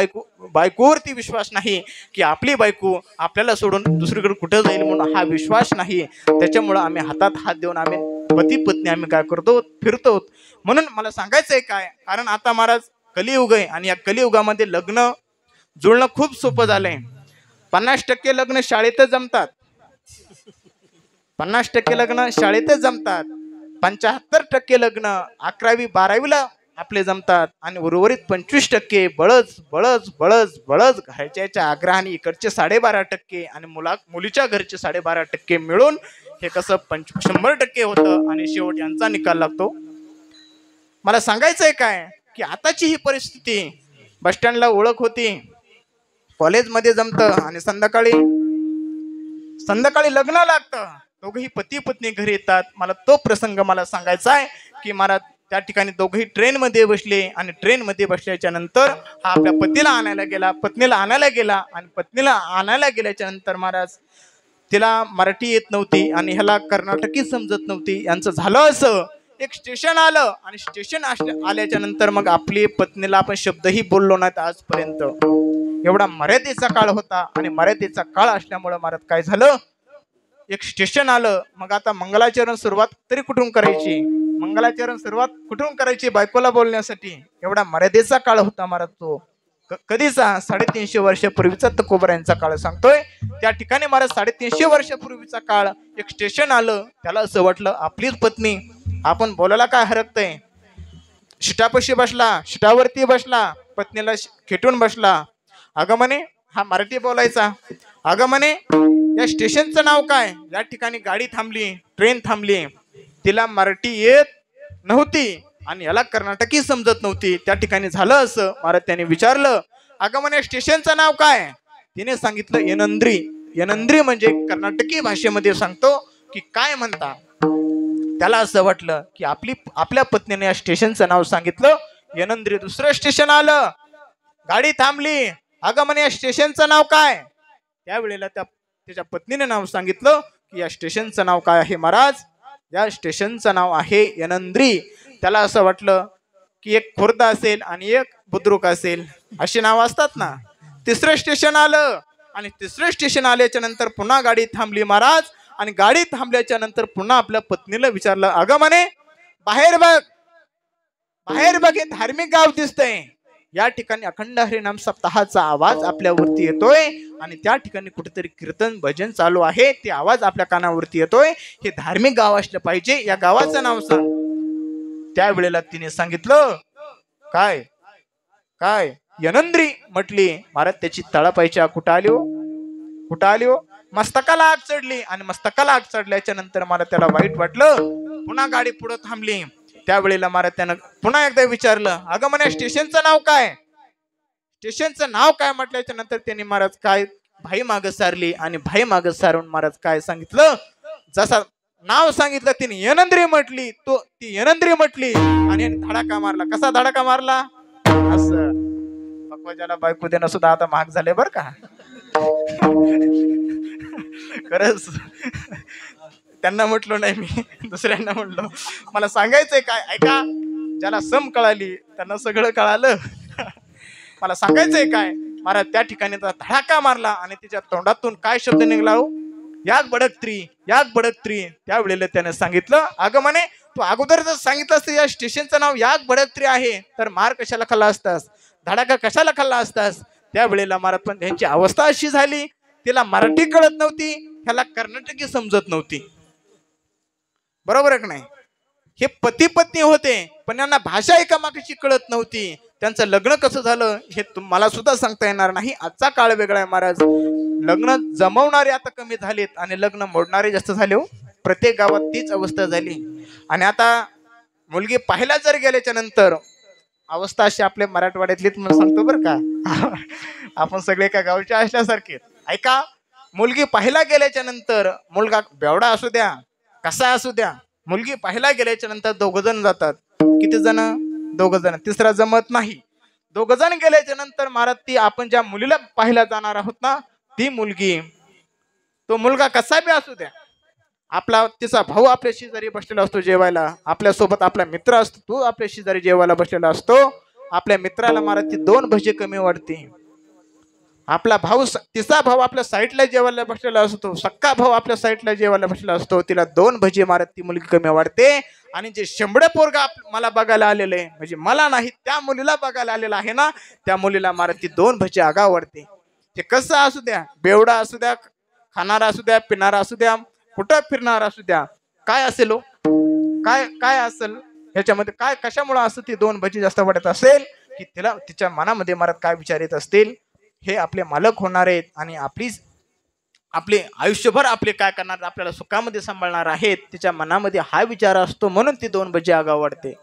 बायकोवरती विश्वास नाही की आपली बायको आपल्याला सोडून दुसरीकडे कुठं जाईल म्हणून हा विश्वास नाही. त्याच्यामुळं आम्ही हातात हात देऊन आम्ही पती पत्नी आम्ही काय करतो, फिरतो. म्हणून मला सांगायचंय काय, कारण आता महाराज कलियुग आहे आणि या कलियुगामध्ये लग्न जुळणं खूप सोपं झालंय. 50% लग्न शाळेतच जमतात, 50% लग्न शाळेतच जमतात, 75% लग्न 11वी 12वीला आपले जमतात आणि उर्वरित 25% बळच घरच्याच्या आग्रहाने इकडचे 12.5% आणि मुलीच्या घरचे 12.5% मिळून हे कसं 100% होतं आणि शेवट यांचा निकाल लागतो. मला सांगायचंय काय की आताची ही परिस्थिती, बस स्टँडला ओळख होती, कॉलेजमध्ये जमतं आणि संध्याकाळी लग्न लागतं, दोघंही पती पत्नी घरी येतात. मला तो प्रसंग मला सांगायचा आहे की मला त्या ठिकाणी दोघंही ट्रेनमध्ये बसले आणि ट्रेनमध्ये बसल्याच्या नंतर हा आपल्या पतीला आणायला गेला, पत्नीला आणायला गेला आणि पत्नीला आणायला गेल्याच्या नंतर महाराज तिला मराठी येत नव्हती आणि ह्याला कर्नाटकी समजत नव्हती. यांचं झालं असं एक स्टेशन आलं आणि स्टेशन आल्याच्या नंतर मग आपली पत्नीला आपण शब्दही बोललो नाहीत आजपर्यंत. एवढा मर्यादेचा काळ होता आणि मर्यादेचा काळ असल्यामुळे महाराज काय झालं, एक स्टेशन आलं. मग आता मंगलाचरण सुरुवात तरी कुठून करायची, मंगलाचरण सुरुवात कुठून करायची बायकोला बोलण्यासाठी. एवढा मर्यादेचा काळ होता महाराज तो. कधीचा 350 वर्षापूर्वीचा तुकोबरायांचा काळ सांगतोय. त्या ठिकाणी महाराज 350 वर्षापूर्वीचा काळ एक स्टेशन आलं. त्याला असं वाटलं आपलीच पत्नी, आपण बोलायला काय हरकतंय. शिटापाशी बसला, शिटावरती बसला, पत्नीला खेटून बसला. अगं म्हणे हा मराठी बोलायचा. अगं म्हणे या स्टेशनचं नाव काय. या ठिकाणी गाडी थांबली, ट्रेन थांबली. तिला मराठी येत नव्हती आणि याला कर्नाटकी समजत नव्हती. त्या ठिकाणी झालं असं, महाराज त्याने विचारलं अगं म्हणे स्टेशनचं नाव काय. तिने सांगितलं येनंद्री. येनंद्री म्हणजे कर्नाटकी भाषेमध्ये सांगतो की काय म्हणता. त्याला असं वाटलं की आपल्या पत्नीने या स्टेशनचं नाव सांगितलं येनंद्री. दुसरं स्टेशन आलं, गाडी थांबली. अगं म्हणे या स्टेशनचं नाव काय. त्यावेळेला त्याच्या पत्नीने नाव सांगितलं की या स्टेशनचं नाव काय आहे महाराज, या स्टेशनचं नाव आहे येनंद्री. त्याला असं वाटलं की एक खुर्द असेल आणि एक बुद्रुक असेल, अशी नाव असतात ना. तिसरं स्टेशन आलं आणि तिसरं स्टेशन आल्याच्या नंतर पुन्हा गाडी थांबली महाराज. आणि गाडी थांबल्याच्या नंतर पुन्हा आपल्या पत्नीला विचारलं अगं म्हणे बाहेर बघ, बाहेर बघ, हे धार्मिक गाव दिसतंय. या ठिकाणी अखंड हरिनाम सप्ताहाचा आवाज आपल्यावरती येतोय आणि त्या ठिकाणी कुठेतरी कीर्तन भजन चालू आहे, ते आवाज आपल्या कानावरती येतोय. हे धार्मिक गाव असलं पाहिजे, या गावाचं नाव सांग. त्यावेळेला तिने सांगितलं काय काय येनंद्री म्हटली. महाराज त्याची तळपायच्या कुठं आली हो, कुठं आली हो, मस्तकाला आग चढली. आणि मस्तकाला आग चढल्याच्या नंतर मला त्याला वाईट वाटलं. पुन्हा गाडी पुढे थांबली. त्यावेळेला महाराज त्यानं पुन्हा एकदा विचारलं अगं म्हणे स्टेशनचं नाव काय, स्टेशनचं नाव काय म्हटल्याच्या नंतर त्यांनी महाराज काय भाई मागं सारली. आणि भाई मागं सारून महाराज काय सांगितलं, जसा नाव सांगितलं तिने येनंद्री म्हटली, ती येनंद्री म्हटली आणि धडाका मारला. कसा धडाका मारला, असं. ज्याला बायको देणं सुद्धा आता महाग झाले बर का. खरंच त्यांना म्हटलो नाही मी, दुसऱ्यांना म्हटलो. मला सांगायचंय काय, ऐका, ज्याला सम कळाली त्यांना सगळं कळालं. मला सांगायचंय काय, महाराज त्या ठिकाणी धडाका मारला आणि तिच्या तोंडातून काय शब्द निघला, याग बडकत्री, याग बडकत्री. त्यावेळेला त्याने सांगितलं अगं म्हणे तू अगोदर जर सांगितलं असतं या स्टेशनचं नाव याग बडकत्री आहे तर मार कशाला खाल्ला असतास, धडाका कशाला खाल्ला असतास. त्यावेळेला महाराज पण त्यांची अवस्था अशी झाली, तिला मराठी कळत नव्हती, ह्याला कर्नाटकी समजत नव्हती. बरोबर आहे की नाही. हे पती पत्नी होते पण यांना भाषा एकामेकाची कळत नव्हती. त्यांचं लग्न कसं झालं हे मला सुद्धा सांगता येणार नाही. आजचा काळ वेगळा आहे महाराज. लग्न जमवणारे आता कमी झालेत आणि लग्न मोडणारे जास्त झाले हो. प्रत्येक गावात तीच अवस्था झाली. आणि आता मुलगी पाहायला जर गेल्याच्या नंतर अवस्था अशी आपल्या मराठवाड्यातलीच म्हणून सांगतो बरं का. आपण सगळे एका गावचे असल्यासारखे. ऐका, मुलगी पाहायला गेल्याच्या नंतर मुलगा बेवडा असू द्या कसा असू द्या, मुलगी पाहायला गेल्याच्या नंतर 2 जण जातात. किती जण, 2 जण. तिसरा जमत नाही. 2 जण गेल्याच्या नंतर महाराज ती आपण ज्या मुलीला पाहायला जाणार आहोत ना, ती मुलगी, तो मुलगा कसा बी असू द्या, आपला तिचा भाऊ आपल्या शेजारी बसलेला असतो जेवायला, आपल्यासोबत आपला मित्र असतो, तो आपल्या शेजारी जेवायला बसलेला असतो. आपल्या मित्राला महाराज ती 2 भजी कमी वाढते. आपला भाऊ, तिचा भाऊ आपल्या साईडला जेवायला बसलेला असतो, सक्का भाऊ आपल्या साईडला जेवायला बसलेला असतो, तिला 2 भजी मारत ती मुलगी कमी वाढते. आणि जे शंभर पोरगा मला बघायला आलेलं आहे, म्हणजे मला नाही त्या मुलीला बघायला आलेला आहे ना, त्या मुलीला मारत ती 2 भजी आगाव वाढते. ते कसं असू द्या, बेवडा असू द्या, खाणारा असू द्या, पिणारा असू द्या, कुठं फिरणारा असू द्या, काय असेल हो, काय काय असेल ह्याच्यामध्ये, काय कशामुळे असं ती 2 भजी जास्त वाढत असेल की तिला तिच्या मनामध्ये मारत काय विचार येत असतील, हे आपले मालक होणार आहेत आणि आपले आयुष्यभर आपले काय करणार, आपल्याला सुखामध्ये सांभाळणार आहेत, तिच्या मनामध्ये हा विचार असतो. म्हणून ती 2 भजी आगाव वाढते.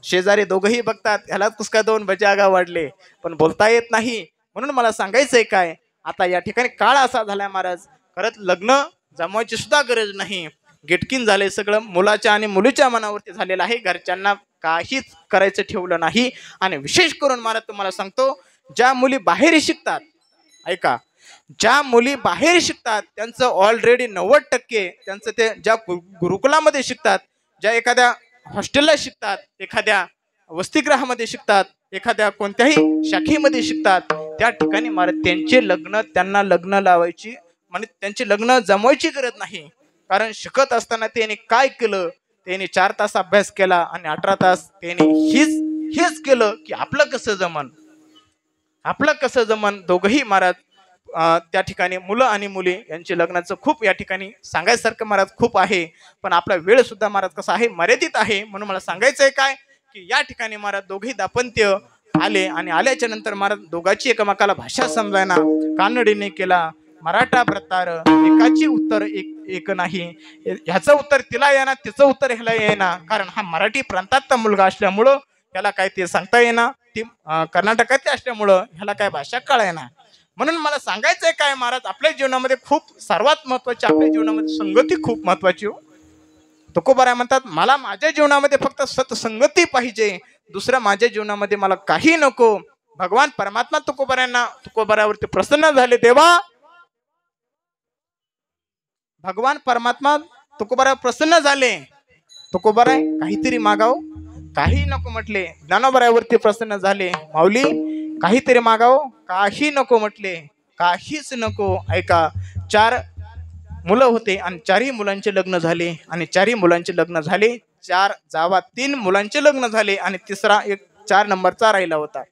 शेजारी दोघंही बघतात, ह्याला कसं काय 2 भजी आगाव वाढले, पण बोलता येत नाही. म्हणून मला सांगायचंय काय, आता या ठिकाणी काळ असा झालाय महाराज, खरंच लग्न जमवायची सुद्धा गरज नाही. गेटकीन झाले सगळं, मुलाच्या आणि मुलीच्या मनावरती झालेलं आहे. घरच्यांना काहीच करायचं ठेवलं नाही. आणि विशेष करून महाराज तुम्हाला सांगतो, ज्या मुली बाहेर शिकतात, ऐका, ज्या मुली बाहेर शिकतात त्यांचं ऑलरेडी 90% त्यांचं ते ज्या गुरुकुलामध्ये शिकतात, ज्या एखाद्या हॉस्टेलला शिकतात, एखाद्या वसतिगृहामध्ये शिकतात, एखाद्या कोणत्याही शाखेमध्ये शिकतात, त्या ठिकाणी महाराज त्यांचे लग्न त्यांना लग्न लावायची म्हणजे त्यांचे लग्न जमवायची गरज नाही. कारण शिकत असताना त्यांनी काय केलं, त्यांनी 4 तास अभ्यास केला आणि 18 तास त्यांनी हेच केलं की आपलं कसं जमन दोघंही महाराज त्या ठिकाणी मुलं आणि मुली यांचे लग्नाचं खूप या ठिकाणी सांगायसारखं महाराज खूप आहे. पण आपला वेळ सुद्धा महाराज कसा आहे मर्यादित आहे. म्हणून मला सांगायचं आहे काय की या ठिकाणी महाराज दोघेही दाम्पत्य आले आणि आल्याच्या नंतर महाराज दोघांची एकमेकाला भाषा समजायना कानडीने केला मराठा प्रतार एकाची उत्तर एक नाही. ह्याचं उत्तर तिला येणार तिचं उत्तर ह्याला येणार. कारण हा मराठी प्रांतातला मुलगा असल्यामुळं ह्याला काय ते सांगता येणार, ती कर्नाटकात असल्यामुळं ह्याला काय भाषा कळेना. म्हणून मला सांगायचंय काय महाराज आपल्या जीवनामध्ये खूप सर्वात महत्वाची आपल्या जीवनामध्ये संगती खूप महत्वाची हो. तुकोबाराय म्हणतात मला माझ्या जीवनामध्ये फक्त सत्संगती पाहिजे, दुसरं माझ्या जीवनामध्ये मला काही नको. भगवान परमात्मा तुकोबारावरती प्रसन्न झाले तेव्हा भगवान परमात्मा तुकोबारावर प्रसन्न झाले. तुकोबाराय काहीतरी मागाव, काही नको म्हटले. ज्ञानोबारावरती प्रसन्न झाले, माऊली काहीतरी मागाव, काही नको म्हटले, काहीच नको. ऐका 4 मुलं होते आणि 4ही मुलांचे लग्न झाले आणि 4ही मुलांचे लग्न झाले. 4 जावा 3 मुलांचे लग्न झाले आणि तिसरा एक 4 नंबरचा राहिला होता.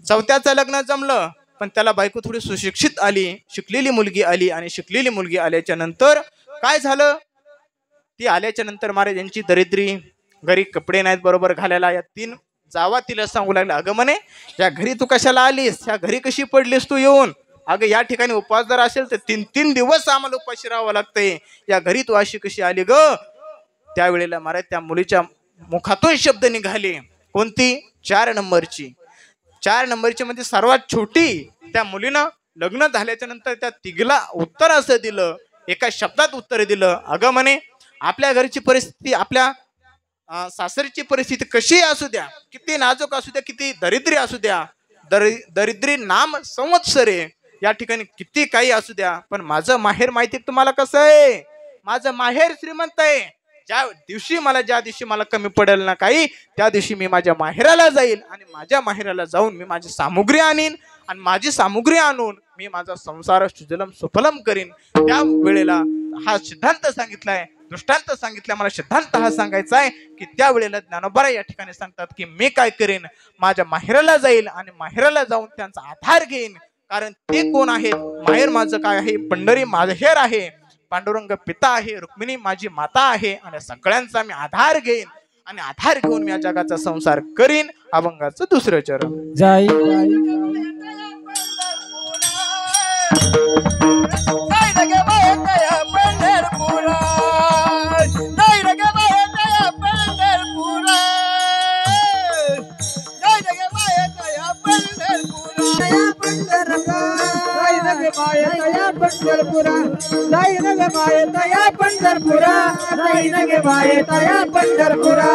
4थ्याचं लग्न जमलं पण त्याला बायको थोडी सुशिक्षित आली, शिकलेली मुलगी आली आणि शिकलेली मुलगी आल्याच्या नंतर काय झालं, ती आल्याच्या नंतर महाराज यांची दरिद्री, घरी कपडे नाहीत बरोबर घालायला. या 3 जावा तिला सांगू लागल्या अगं म्हणे या घरी तू कशाला आलीस, या घरी कशी पडलीस तू येऊन, अगं या ठिकाणी उपवास जर असेल तर 3 दिवस आम्हाला उपाशी राहावं लागतंय, या घरी तू अशी कशी आली ग. त्यावेळेला महाराज त्या मुलीच्या मुखातून शब्द निघाले. कोणती? 4 नंबरची. 4 नंबरची म्हणजे सर्वात छोटी. त्या मुलीनं लग्न झाल्याच्या नंतर त्या तिघीला उत्तर असं दिलं, एका शब्दात उत्तर दिलं, अगं म्हणे आपल्या घरची परिस्थिती, आपल्या सासरीची परिस्थिती कशी असू द्या, किती नाजूक असू द्या, किती दरिद्री असू द्या, दरिद्री नाम संवत्सरे, या ठिकाणी किती काही असू द्या, पण माझं माहेर माहिती तुम्हाला कसं आहे, माझं माहेर श्रीमंत आहे. ज्या दिवशी मला कमी पडेल ना काही, त्या दिवशी मी माझ्या माहेराला जाईल आणि माझ्या माहेराला जाऊन मी माझी सामुग्री आणीन आणि माझी सामुग्री आणून मी माझा संसार सुजलम सुफलम करीन. त्या वेळेला हा सिद्धांत सांगितलाय, दृष्टांत सांगितलाय. मला सिद्धांत हा सांगायचा आहे की त्या वेळेला ज्ञानोबा या ठिकाणी सांगतात की मी काय करेन, माझ्या माहेराला जाईल आणि माहेराला जाऊन त्यांचा आधार घेईन. कारण ते कोण आहेत, माहेर माझं काय आहे, पंढरी माहेर आहे, पांडुरंग पिता आहे, रुक्मिणी माझी माता आहे आणि सगळ्यांचा मी आधार घेईन आणि आधार घेऊन मी या जगाचा संसार करीन. अभंगाचं 2रं चरण. जाई पंढरपुरा जाई नग माये तया पंढरपुरा, जाई नग माये तया पंढरपुरा, जाई नग माये तया पंढरपुरा,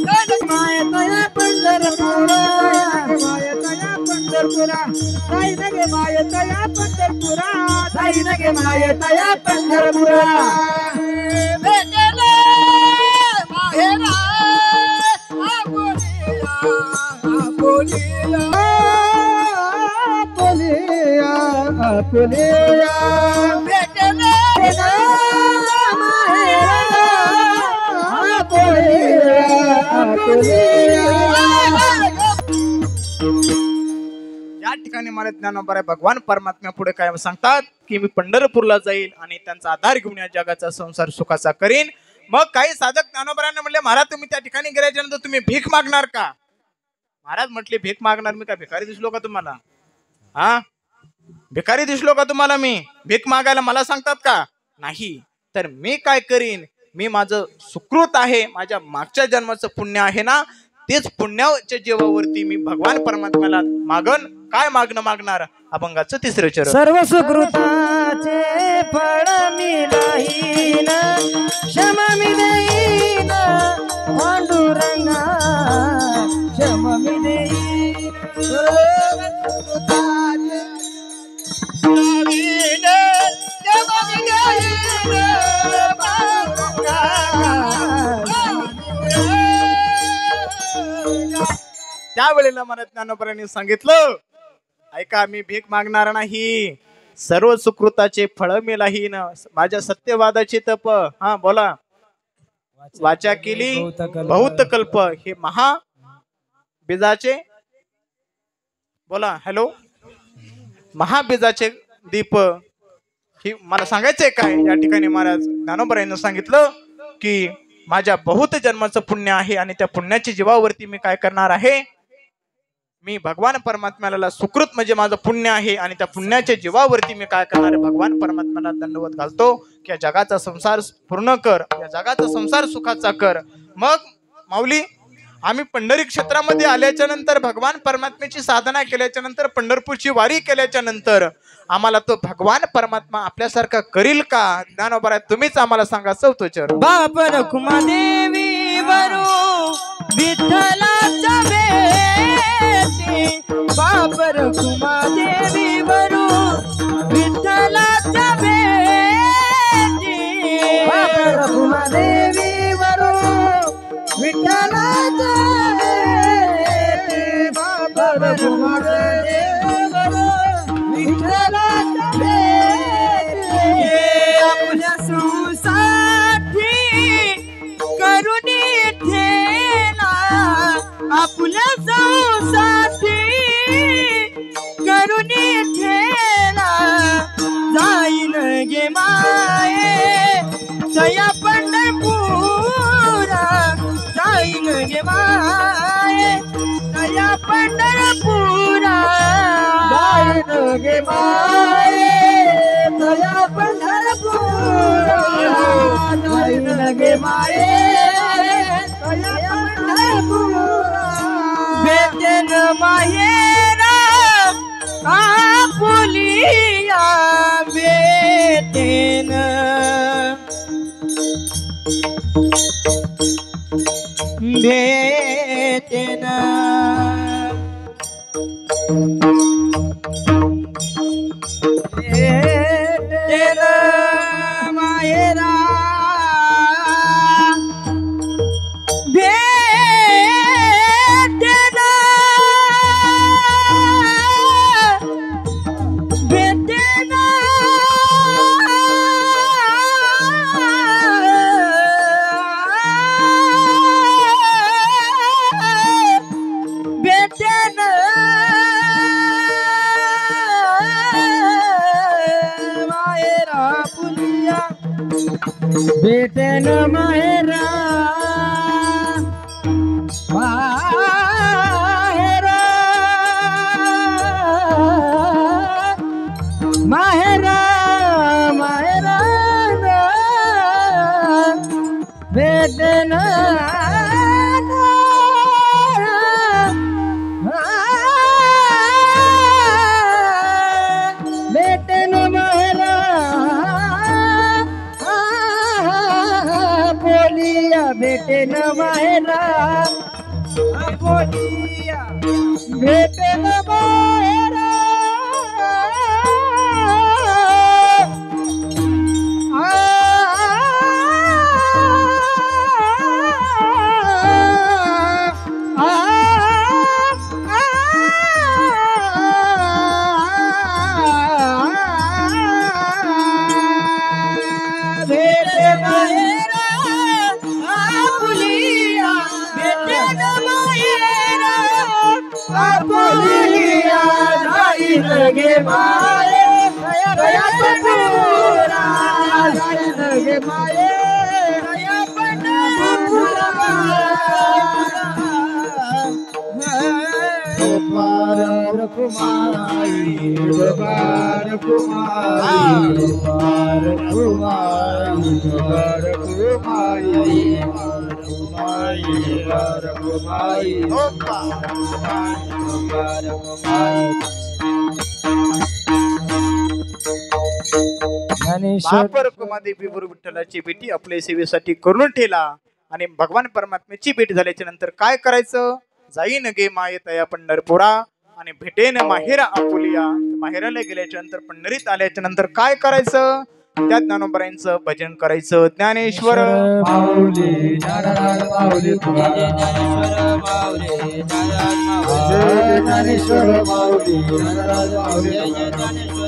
जाई नग माये तया पंढरपुरा, जाई नग माये तया पंढरपुरा, जाई नग माये तया पंढरपुरा, जाई नग माये तया पंढरपुरा. या ठिकाणी मला ज्ञानोबा भगवान परमात्मा पुढे काय सांगतात की मी पंढरपूरला जाईल आणि त्यांचा आधार घेऊन या जगाचा संसार सुखाचा करीन. मग काही साधक ज्ञानोबांना म्हणले महाराज तुम्ही त्या ठिकाणी गेल्याच्या नंतर तुम्ही भीक मागणार का. महाराज म्हटले भीक मागणार मी, काय भिकारी दिसलो का तुम्हाला, हा भिकारी दिसलो का तुम्हाला, मी भीक मागायला मला सांगतात का, नाही. तर मी काय करीन, मी माझं सुकृत आहे, माझ्या मागच्या जन्माचं पुण्य आहे ना, तेच पुण्याच्या जीवावरती मी भगवान परमात्म्याला मागन. काय मागणार. अभंगाचं 3रं चरण. सर्व सुकृताचे फळ मिळीन, क्षम मी देईन पांडुरंगा, क्षम मी देईन. त्यावेळेला मला ज्ञानोबरांनी सांगितलं, ऐका मी भीक मागणार नाही, सर्व सुकृताचे फळ मी लाहीन. माझ्या सत्यवादाचे तप, हा बोला, वाचा केली बहुत कल्प, हे महा बीजाचे, बोला हॅलो, महाबीजाचे दीप, ही मला सांगायचंय काय. या ठिकाणी महाराज ज्ञानोबरांनी सांगितलं की माझ्या बहुत जन्माचं पुण्य आहे आणि त्या पुण्याच्या जीवावरती मी काय करणार आहे, मी भगवान परमात्म्याला सुकृत म्हणजे माझं पुण्य आहे आणि त्या पुण्याच्या जीवावरती मी काय करणार आहे, भगवान परमात्म्याला दंडवत घालतो की या जगाचा संसार पूर्ण कर, या जगाचा संसार सुखाचा कर. मग माऊली आम्ही पंढरी क्षेत्रामध्ये आल्याच्या नंतर, भगवान परमात्म्याची साधना केल्याच्या नंतर, पंढरपूरची वारी केल्याच्या नंतर आम्हाला तो भगवान परमात्मा आपल्यासारखा करील का? ज्ञानोबा तुम्हीच आम्हाला सांगा. चौथं बाप रखुमादेवी वरू विठ्ठलाच्या भेटी, बाप रखुमादेवी वरू विठ्ठलाच्या भेटी, बाप रखुमादेवी वरू विठ्ठलाच्या भेटी, बाप रखुमादेवी वरू विठ्ठलाच्या भेटी. आपल्या सुसाठी करुणी ठेला, आपल्या सुसाठी करुणी ठेला, जाईन गे माये तया पंढरपुरा, जाईन गे माये तया पंढरपुरा, जाईन गे माये तया पंढरपुरा, जाईन गे माये तया पंढरपुरा. भेटेन माहेरा आपुलिया, भेटेन भेटेन भेटेन माहेरा, भेटेन भेटेन भेटेन माहेरा पुलिया, भेटेन माहेरा माहेरा माहेरा माहेरा भेटेन भेटेन माहेरा बोलिया, भेटेन माहेरा बोलिया, भेटेन माहेरा भेटेन माहेरा आपुलिया, भेटेन माहेरा आपुलिया, जाईन गे माये तया पंढरपुरा, जाईन गे माये तया पंढरपुरा. बार कुमारी, बार कुमारी, बार कुमारी, बार कुमारी, बार कुमारी, बार कुमारी. बापर कुमादेवी गुरु विठ्ठलाची भेटी आपल्या सेवेसाठी करून ठेला आणि भगवान परमात्म्याची भेट झाल्याच्या नंतर काय करायचं, जाईन गे माये तया पंढरपुरा आणि भेटेन माहेरा आपुलिया. माहेराला गेल्याच्या नंतर, पंढरीत आल्याच्या नंतर काय करायचं, त्या ज्ञानोबरायांचं भजन करायचं. ज्ञानेश्वर माऊली ज्ञानराज माऊली तुकाराम ज्ञानेश्वर माऊली ज्ञानराज माऊली जय ज्ञानेश्वर माऊली ज्ञानराज माऊली जय ज्ञानेश्वर